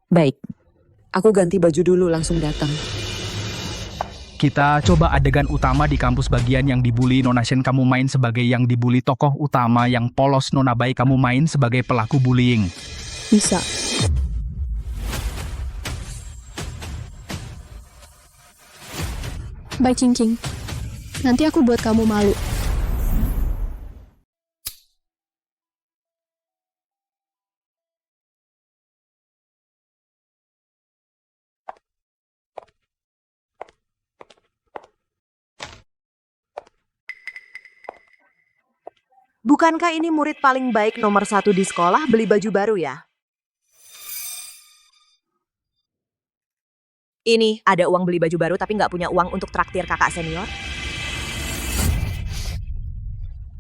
Baik. Aku ganti baju dulu, langsung datang. Kita coba adegan utama di kampus bagian yang dibully. Nona Shen, kamu main sebagai yang dibully. Tokoh utama yang polos. Nona Bai, kamu main sebagai pelaku bullying. Bisa. Baik, Qingqing. Nanti aku buat kamu malu. Bukankah ini murid paling baik nomor 1 di sekolah beli baju baru ya? Ini ada uang beli baju baru tapi nggak punya uang untuk traktir kakak senior?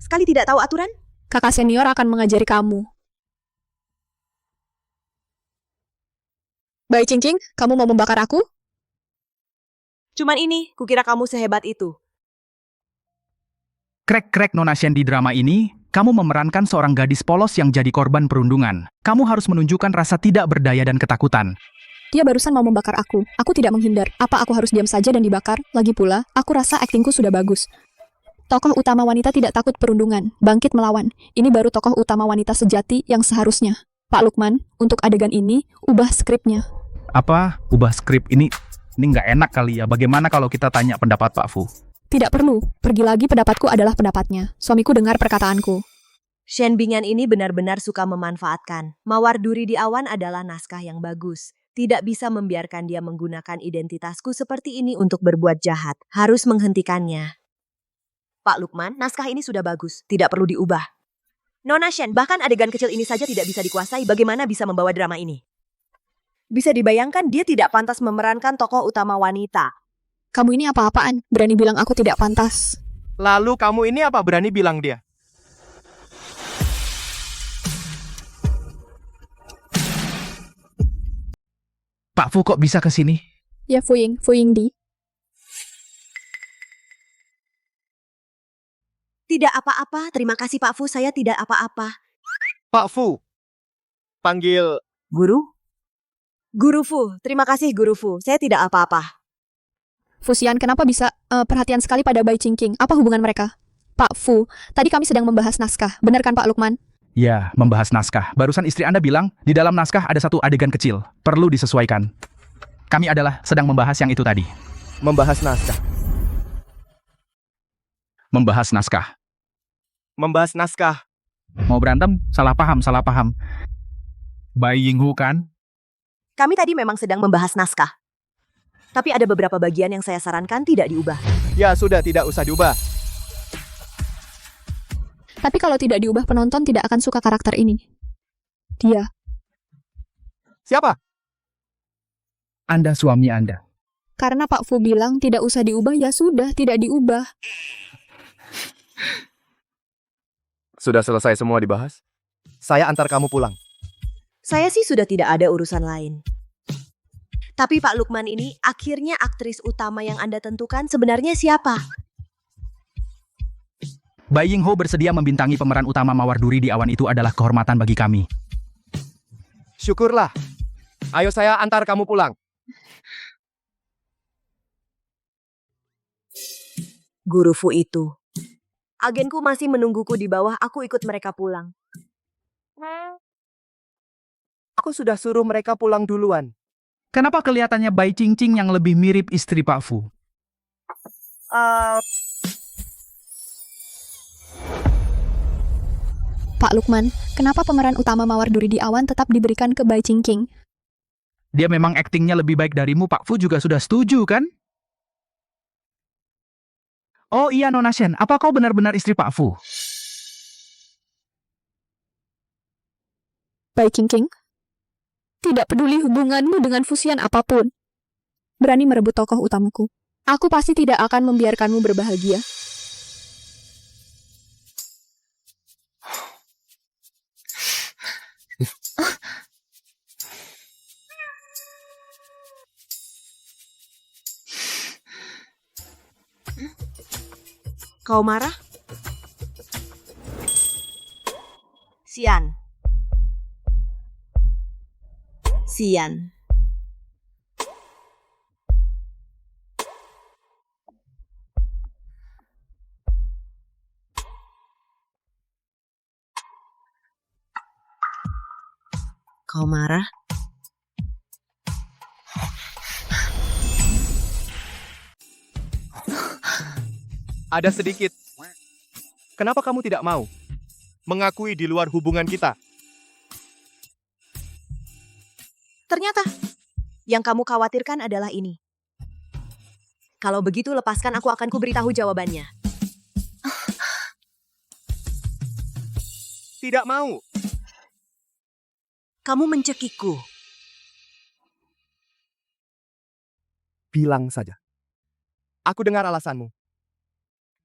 Sekali tidak tahu aturan? Kakak senior akan mengajari kamu. Baik, Cing-Cing, kamu mau membakar aku? Cuman ini, kukira kamu sehebat itu. Krek-krek Nona Shen di drama ini, kamu memerankan seorang gadis polos yang jadi korban perundungan. Kamu harus menunjukkan rasa tidak berdaya dan ketakutan. Dia barusan mau membakar aku. Aku tidak menghindar. Apa aku harus diam saja dan dibakar? Lagi pula, aku rasa aktingku sudah bagus. Tokoh utama wanita tidak takut perundungan, bangkit melawan. Ini baru tokoh utama wanita sejati yang seharusnya. Pak Lukman, untuk adegan ini, ubah skripnya. Apa? Ubah skrip ini? Ini nggak enak kali ya. Bagaimana kalau kita tanya pendapat Pak Fu? Tidak perlu. Pergi lagi, pendapatku adalah pendapatnya. Suamiku dengar perkataanku. Shen Bingan ini benar-benar suka memanfaatkan. Mawar duri di awan adalah naskah yang bagus. Tidak bisa membiarkan dia menggunakan identitasku seperti ini untuk berbuat jahat. Harus menghentikannya. Pak Lukman, naskah ini sudah bagus. Tidak perlu diubah. Nona Shen, bahkan adegan kecil ini saja tidak bisa dikuasai. Bagaimana bisa membawa drama ini? Bisa dibayangkan dia tidak pantas memerankan tokoh utama wanita. Kamu ini apa-apaan? Berani bilang aku tidak pantas. Lalu kamu ini apa berani bilang dia? Pak Fu kok bisa ke sini? Ya, Fu Yingdi. Tidak apa-apa, terima kasih Pak Fu, saya tidak apa-apa. Pak Fu, panggil... Guru? Guru Fu, terima kasih Guru Fu, saya tidak apa-apa. Fusian, kenapa bisa perhatian sekali pada Bai Qingqing? Apa hubungan mereka? Pak Fu, tadi kami sedang membahas naskah. Benar kan Pak Lukman? Ya, membahas naskah. Barusan istri Anda bilang, di dalam naskah ada satu adegan kecil. Perlu disesuaikan. Kami adalah sedang membahas yang itu tadi. Membahas naskah. Membahas naskah. Membahas naskah. Mau berantem? Salah paham, salah paham. Bai Yinghu kan? Kami tadi memang sedang membahas naskah. Tapi ada beberapa bagian yang saya sarankan tidak diubah. Ya sudah, tidak usah diubah. Tapi kalau tidak diubah, penonton tidak akan suka karakter ini. Dia. Siapa? Anda suami Anda. Karena Pak Fu bilang tidak usah diubah, ya sudah, tidak diubah. Sudah selesai semua dibahas? Saya antar kamu pulang. Saya sih sudah tidak ada urusan lain. Tapi Pak Lukman ini akhirnya aktris utama yang Anda tentukan sebenarnya siapa? Bai Yinghu bersedia membintangi pemeran utama Mawar Duri di Awan itu adalah kehormatan bagi kami. Syukurlah. Ayo saya antar kamu pulang. Guru Fu itu. Agenku masih menungguku di bawah, aku ikut mereka pulang. Aku sudah suruh mereka pulang duluan. Kenapa kelihatannya Bai Qingqing yang lebih mirip istri Pak Fu? Pak Lukman, kenapa pemeran utama Mawar Duri di Awan tetap diberikan ke Bai Qingqing? Dia memang aktingnya lebih baik darimu, Pak Fu juga sudah setuju, kan? Oh iya, Nona Shen, apa kau benar-benar istri Pak Fu? Bai Qingqing? Tidak peduli hubunganmu dengan Fusian apapun. Berani merebut tokoh utamaku. Aku pasti tidak akan membiarkanmu berbahagia. Kau marah? Sian. Sian. Kau marah? Ada sedikit. Kenapa kamu tidak mau mengakui di luar hubungan kita? Ternyata, yang kamu khawatirkan adalah ini. Kalau begitu, lepaskan aku akan kuberitahu jawabannya. tidak mau. Kamu mencekikku. Bilang saja. Aku dengar alasanmu.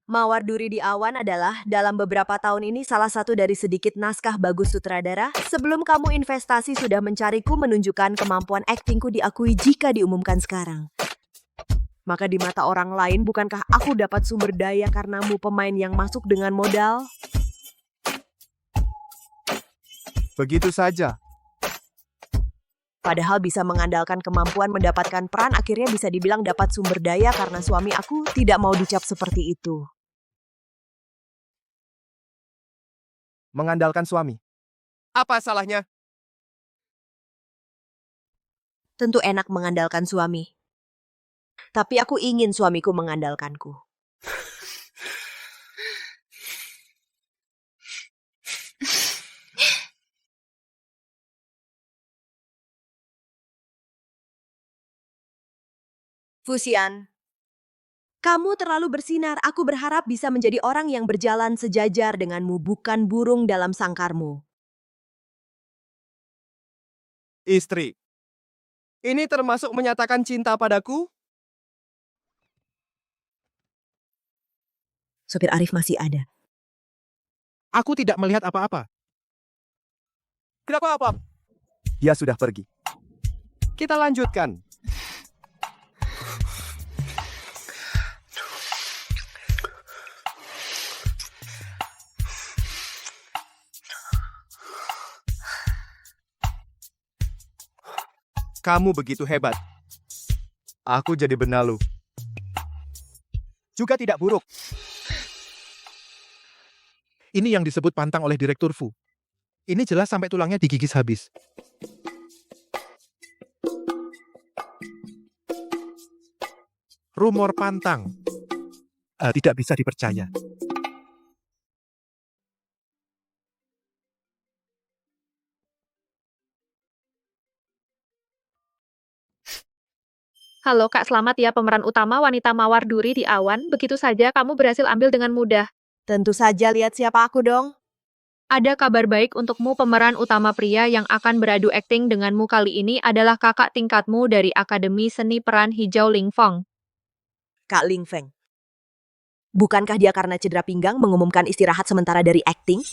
Mawar Duri di Awan adalah dalam beberapa tahun ini salah satu dari sedikit naskah bagus sutradara. Sebelum kamu investasi sudah mencariku menunjukkan kemampuan aktingku diakui jika diumumkan sekarang. Maka di mata orang lain bukankah aku dapat sumber daya karenamu pemain yang masuk dengan modal? Begitu saja. Padahal bisa mengandalkan kemampuan mendapatkan peran akhirnya bisa dibilang dapat sumber daya karena suami aku tidak mau dicap seperti itu. Mengandalkan suami. Apa salahnya? Tentu enak mengandalkan suami. Tapi aku ingin suamiku mengandalkanku. Fusian, kamu terlalu bersinar. Aku berharap bisa menjadi orang yang berjalan sejajar denganmu, bukan burung dalam sangkarmu. Istri. Ini termasuk menyatakan cinta padaku? Sopir Arif masih ada. Aku tidak melihat apa-apa. Tidak apa-apa. Dia sudah pergi. Kita lanjutkan. Kamu begitu hebat. Aku jadi benalu. Juga tidak buruk. Ini yang disebut pantang oleh Direktur Fu. Ini jelas sampai tulangnya digigis habis. Rumor pantang. Tidak bisa dipercaya. Halo Kak, selamat ya pemeran utama wanita Mawar Duri di Awan. Begitu saja kamu berhasil ambil dengan mudah. Tentu saja lihat siapa aku dong. Ada kabar baik untukmu, pemeran utama pria yang akan beradu akting denganmu kali ini adalah kakak tingkatmu dari Akademi Seni Peran Hijau Ling Feng. Kak Ling Feng. Bukankah dia karena cedera pinggang mengumumkan istirahat sementara dari akting?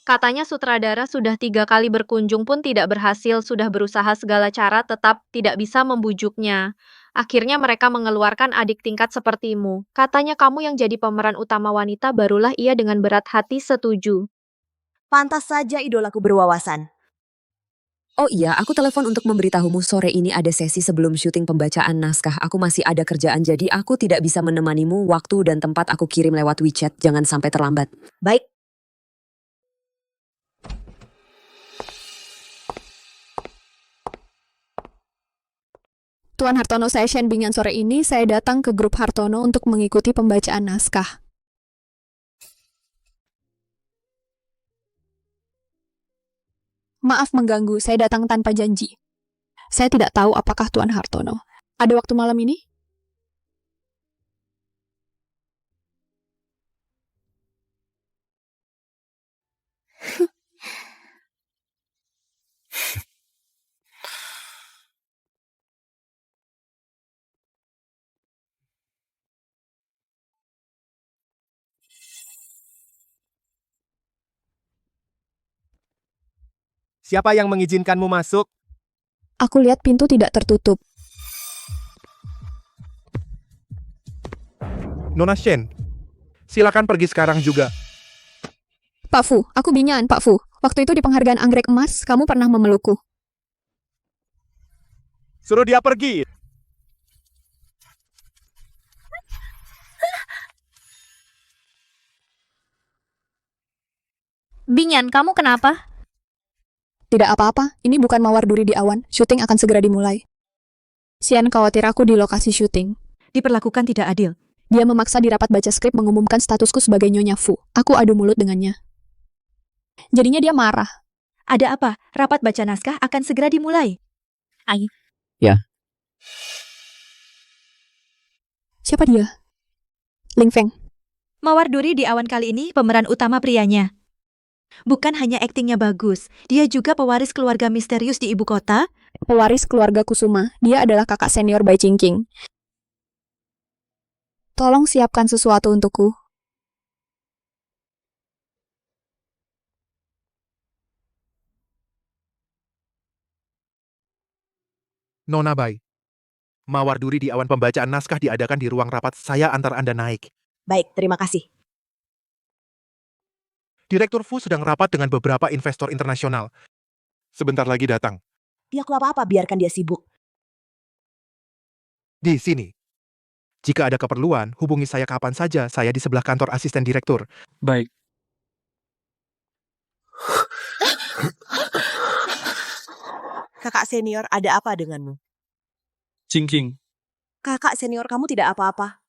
Katanya sutradara sudah 3 kali berkunjung pun tidak berhasil, sudah berusaha segala cara tetap tidak bisa membujuknya. Akhirnya mereka mengeluarkan adik tingkat sepertimu. Katanya kamu yang jadi pemeran utama wanita, barulah ia dengan berat hati setuju. Pantas saja idolaku berwawasan. Oh iya, aku telepon untuk memberitahumu sore ini ada sesi sebelum syuting pembacaan naskah. Aku masih ada kerjaan jadi aku tidak bisa menemanimu. Waktu dan tempat aku kirim lewat WeChat. Jangan sampai terlambat. Baik. Tuan Hartono, saya Shen Bingan. Sore ini saya datang ke grup Hartono untuk mengikuti pembacaan naskah. Maaf mengganggu, saya datang tanpa janji. Saya tidak tahu apakah Tuan Hartono ada waktu malam ini? Siapa yang mengizinkanmu masuk? Aku lihat pintu tidak tertutup. Nona Shen, silakan pergi sekarang juga. Pak Fu, aku Binyan, Pak Fu. Waktu itu di penghargaan anggrek emas, kamu pernah memelukku. Suruh dia pergi. Binyan, kamu kenapa? Tidak apa-apa, ini bukan Mawar Duri di Awan. Syuting akan segera dimulai. Xian khawatir aku di lokasi syuting. Diperlakukan tidak adil. Dia memaksa di rapat baca skrip mengumumkan statusku sebagai Nyonya Fu. Aku adu mulut dengannya. Jadinya dia marah. Ada apa? Rapat baca naskah akan segera dimulai. Ai. Ya. Siapa dia? Ling Feng. Mawar Duri di Awan kali ini pemeran utama prianya. Bukan hanya aktingnya bagus, dia juga pewaris keluarga misterius di ibu kota. Pewaris keluarga Kusuma, dia adalah kakak senior Bai Qingqing. Tolong siapkan sesuatu untukku. Nona Bai, mawar duri di awan pembacaan naskah diadakan di ruang rapat. Saya antar Anda naik. Baik, terima kasih. Direktur Fu sedang rapat dengan beberapa investor internasional. Sebentar lagi datang. Dia apa-apa, biarkan dia sibuk. Di sini. Jika ada keperluan, hubungi saya kapan saja. Saya di sebelah kantor asisten direktur. Baik. Kakak senior, ada apa denganmu? Qingqing, Kakak senior kamu tidak apa-apa.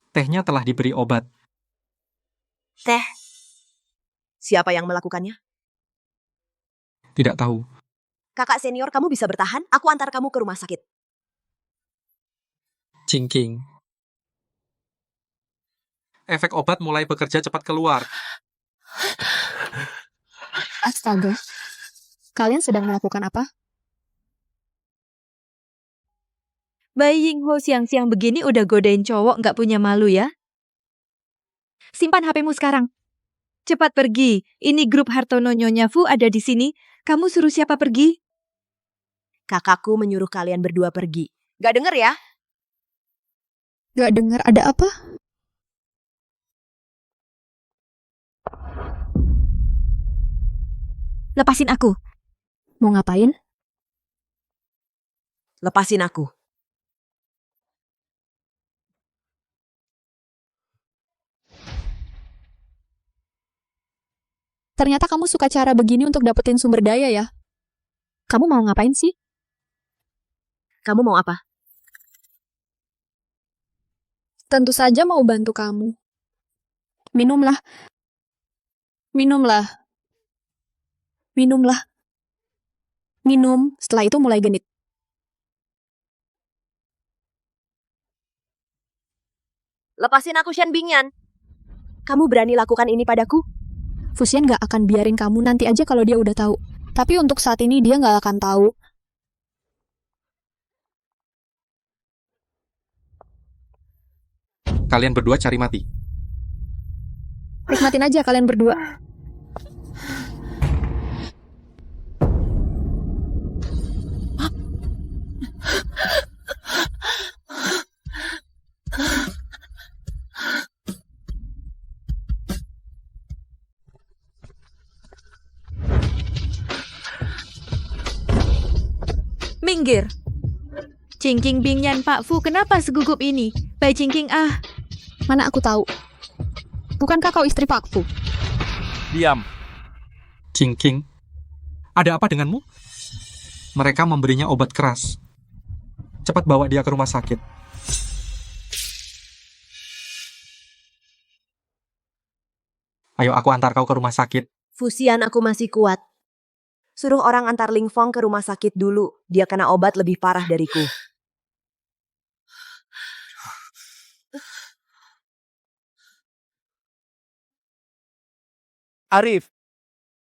tehnya telah diberi obat. Teh. Siapa yang melakukannya? Tidak tahu. Kakak senior kamu bisa bertahan, aku antar kamu ke rumah sakit. Qingqing. Efek obat mulai bekerja cepat keluar. Astaga. Kalian sedang melakukan apa? Bai Yingho siang-siang begini udah godain cowok nggak punya malu ya? Simpan HP-mu sekarang. Cepat pergi. Ini grup Hartono Nyonya Fu ada di sini. Kamu suruh siapa pergi? Kakakku menyuruh kalian berdua pergi. Gak denger ya? Gak dengar ada apa? Lepasin aku. Mau ngapain? Lepasin aku. Ternyata kamu suka cara begini untuk dapetin sumber daya ya? Kamu mau ngapain sih? Kamu mau apa? Tentu saja mau bantu kamu. Minumlah. Minumlah. Minumlah. Minum, setelah itu mulai genit. Lepasin aku, Shen Bingyan. Kamu berani lakukan ini padaku? Fusian gak akan biarin kamu, nanti aja kalau dia udah tahu. Tapi untuk saat ini dia gak akan tahu. Kalian berdua cari mati. Nikmatin aja kalian berdua. Minggir. Qingqing Bingyan Pak Fu, kenapa segugup ini? Bai Qingqing Mana aku tahu. Bukankah kau istri Pak Fu? Diam. Qingqing, ada apa denganmu? Mereka memberinya obat keras. Cepat bawa dia ke rumah sakit. Ayo aku antar kau ke rumah sakit. Fusian aku masih kuat. Suruh orang antar Ling Fong ke rumah sakit dulu. Dia kena obat lebih parah dariku. Arif,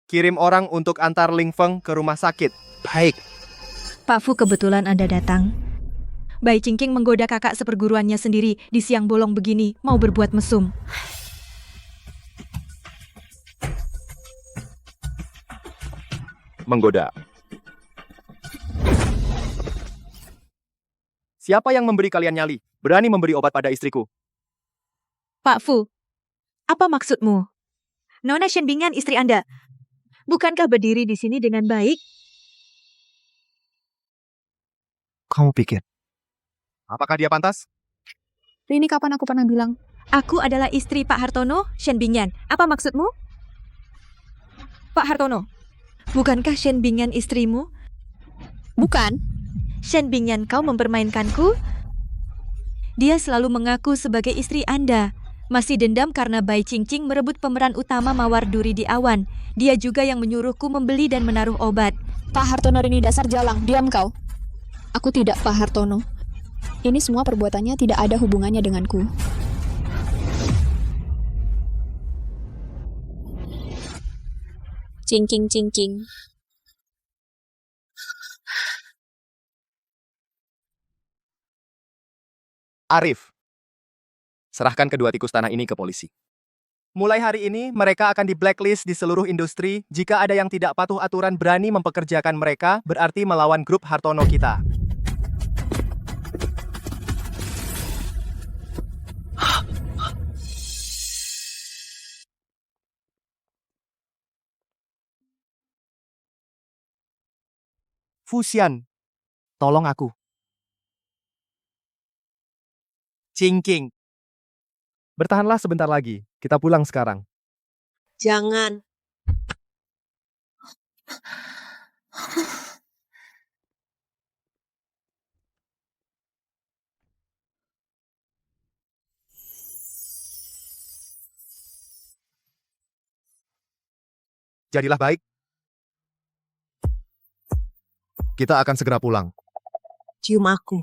kirim orang untuk antar Ling Feng ke rumah sakit. Baik. Pak Fu, kebetulan Anda datang. Bai Qingqing menggoda kakak seperguruannya sendiri di siang bolong begini, mau berbuat mesum. Menggoda. Siapa yang memberi kalian nyali? Berani memberi obat pada istriku? Pak Fu, apa maksudmu? Nona Shen Bingyan istri Anda. Bukankah berdiri di sini dengan baik? Kamu pikir? Apakah dia pantas? Ini kapan aku pernah bilang? Aku adalah istri Pak Hartono, Shen Bingyan. Apa maksudmu? Pak Hartono, bukankah Shen Bingyan istrimu? Bukan. Shen Bingyan, kau mempermainkanku? Dia selalu mengaku sebagai istri Anda. Masih dendam karena Bai Qingqing merebut pemeran utama Mawar Duri di Awan. Dia juga yang menyuruhku membeli dan menaruh obat. Pak Hartono ini dasar jalang, diam kau. Aku tidak Pak Hartono. Ini semua perbuatannya tidak ada hubungannya denganku. Cingking cingking. Arif, serahkan kedua tikus tanah ini ke polisi. Mulai hari ini, mereka akan di-blacklist di seluruh industri. Jika ada yang tidak patuh aturan berani mempekerjakan mereka, berarti melawan grup Hartono kita. Fusian, tolong aku. Cingking. Bertahanlah sebentar lagi. Kita pulang sekarang. Jangan. Jadilah baik. Kita akan segera pulang. Cium aku.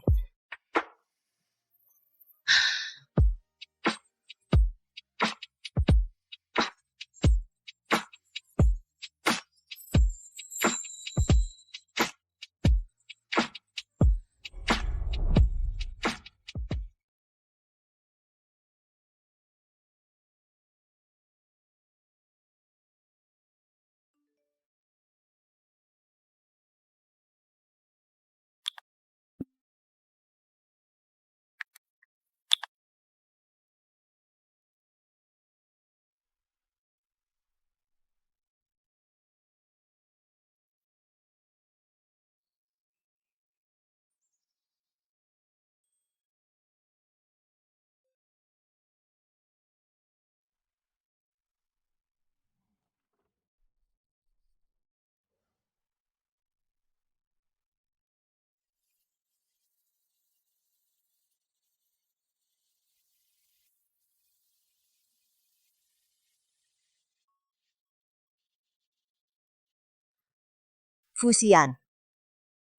Fusian.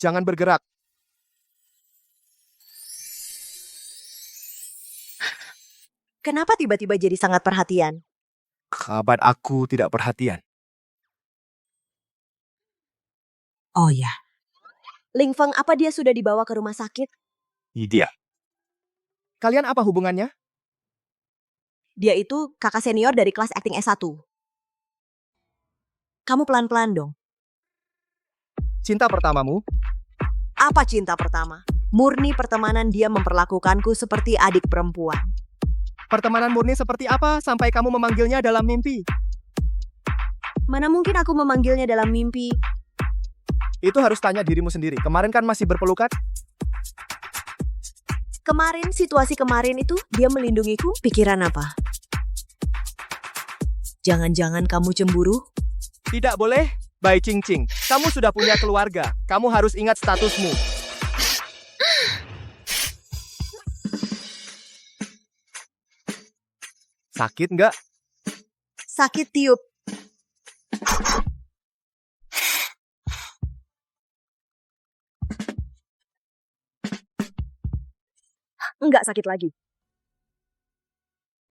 Jangan bergerak. Kenapa tiba-tiba jadi sangat perhatian? Kabar aku tidak perhatian. Oh ya. Ling Feng, apa dia sudah dibawa ke rumah sakit? Dia. Kalian apa hubungannya? Dia itu kakak senior dari kelas acting S1. Kamu pelan-pelan dong. Cinta pertamamu? Apa cinta pertama? Murni pertemanan, dia memperlakukanku seperti adik perempuan. Pertemanan murni seperti apa sampai kamu memanggilnya dalam mimpi? Mana mungkin aku memanggilnya dalam mimpi? Itu harus tanya dirimu sendiri. Kemarin kan masih berpelukan? Kemarin, situasi kemarin itu, dia melindungiku, pikiran apa? Jangan-jangan kamu cemburu? Tidak boleh. Bai Cing-Cing, kamu sudah punya keluarga. Kamu harus ingat statusmu. Sakit nggak? Sakit tiup. Enggak sakit lagi.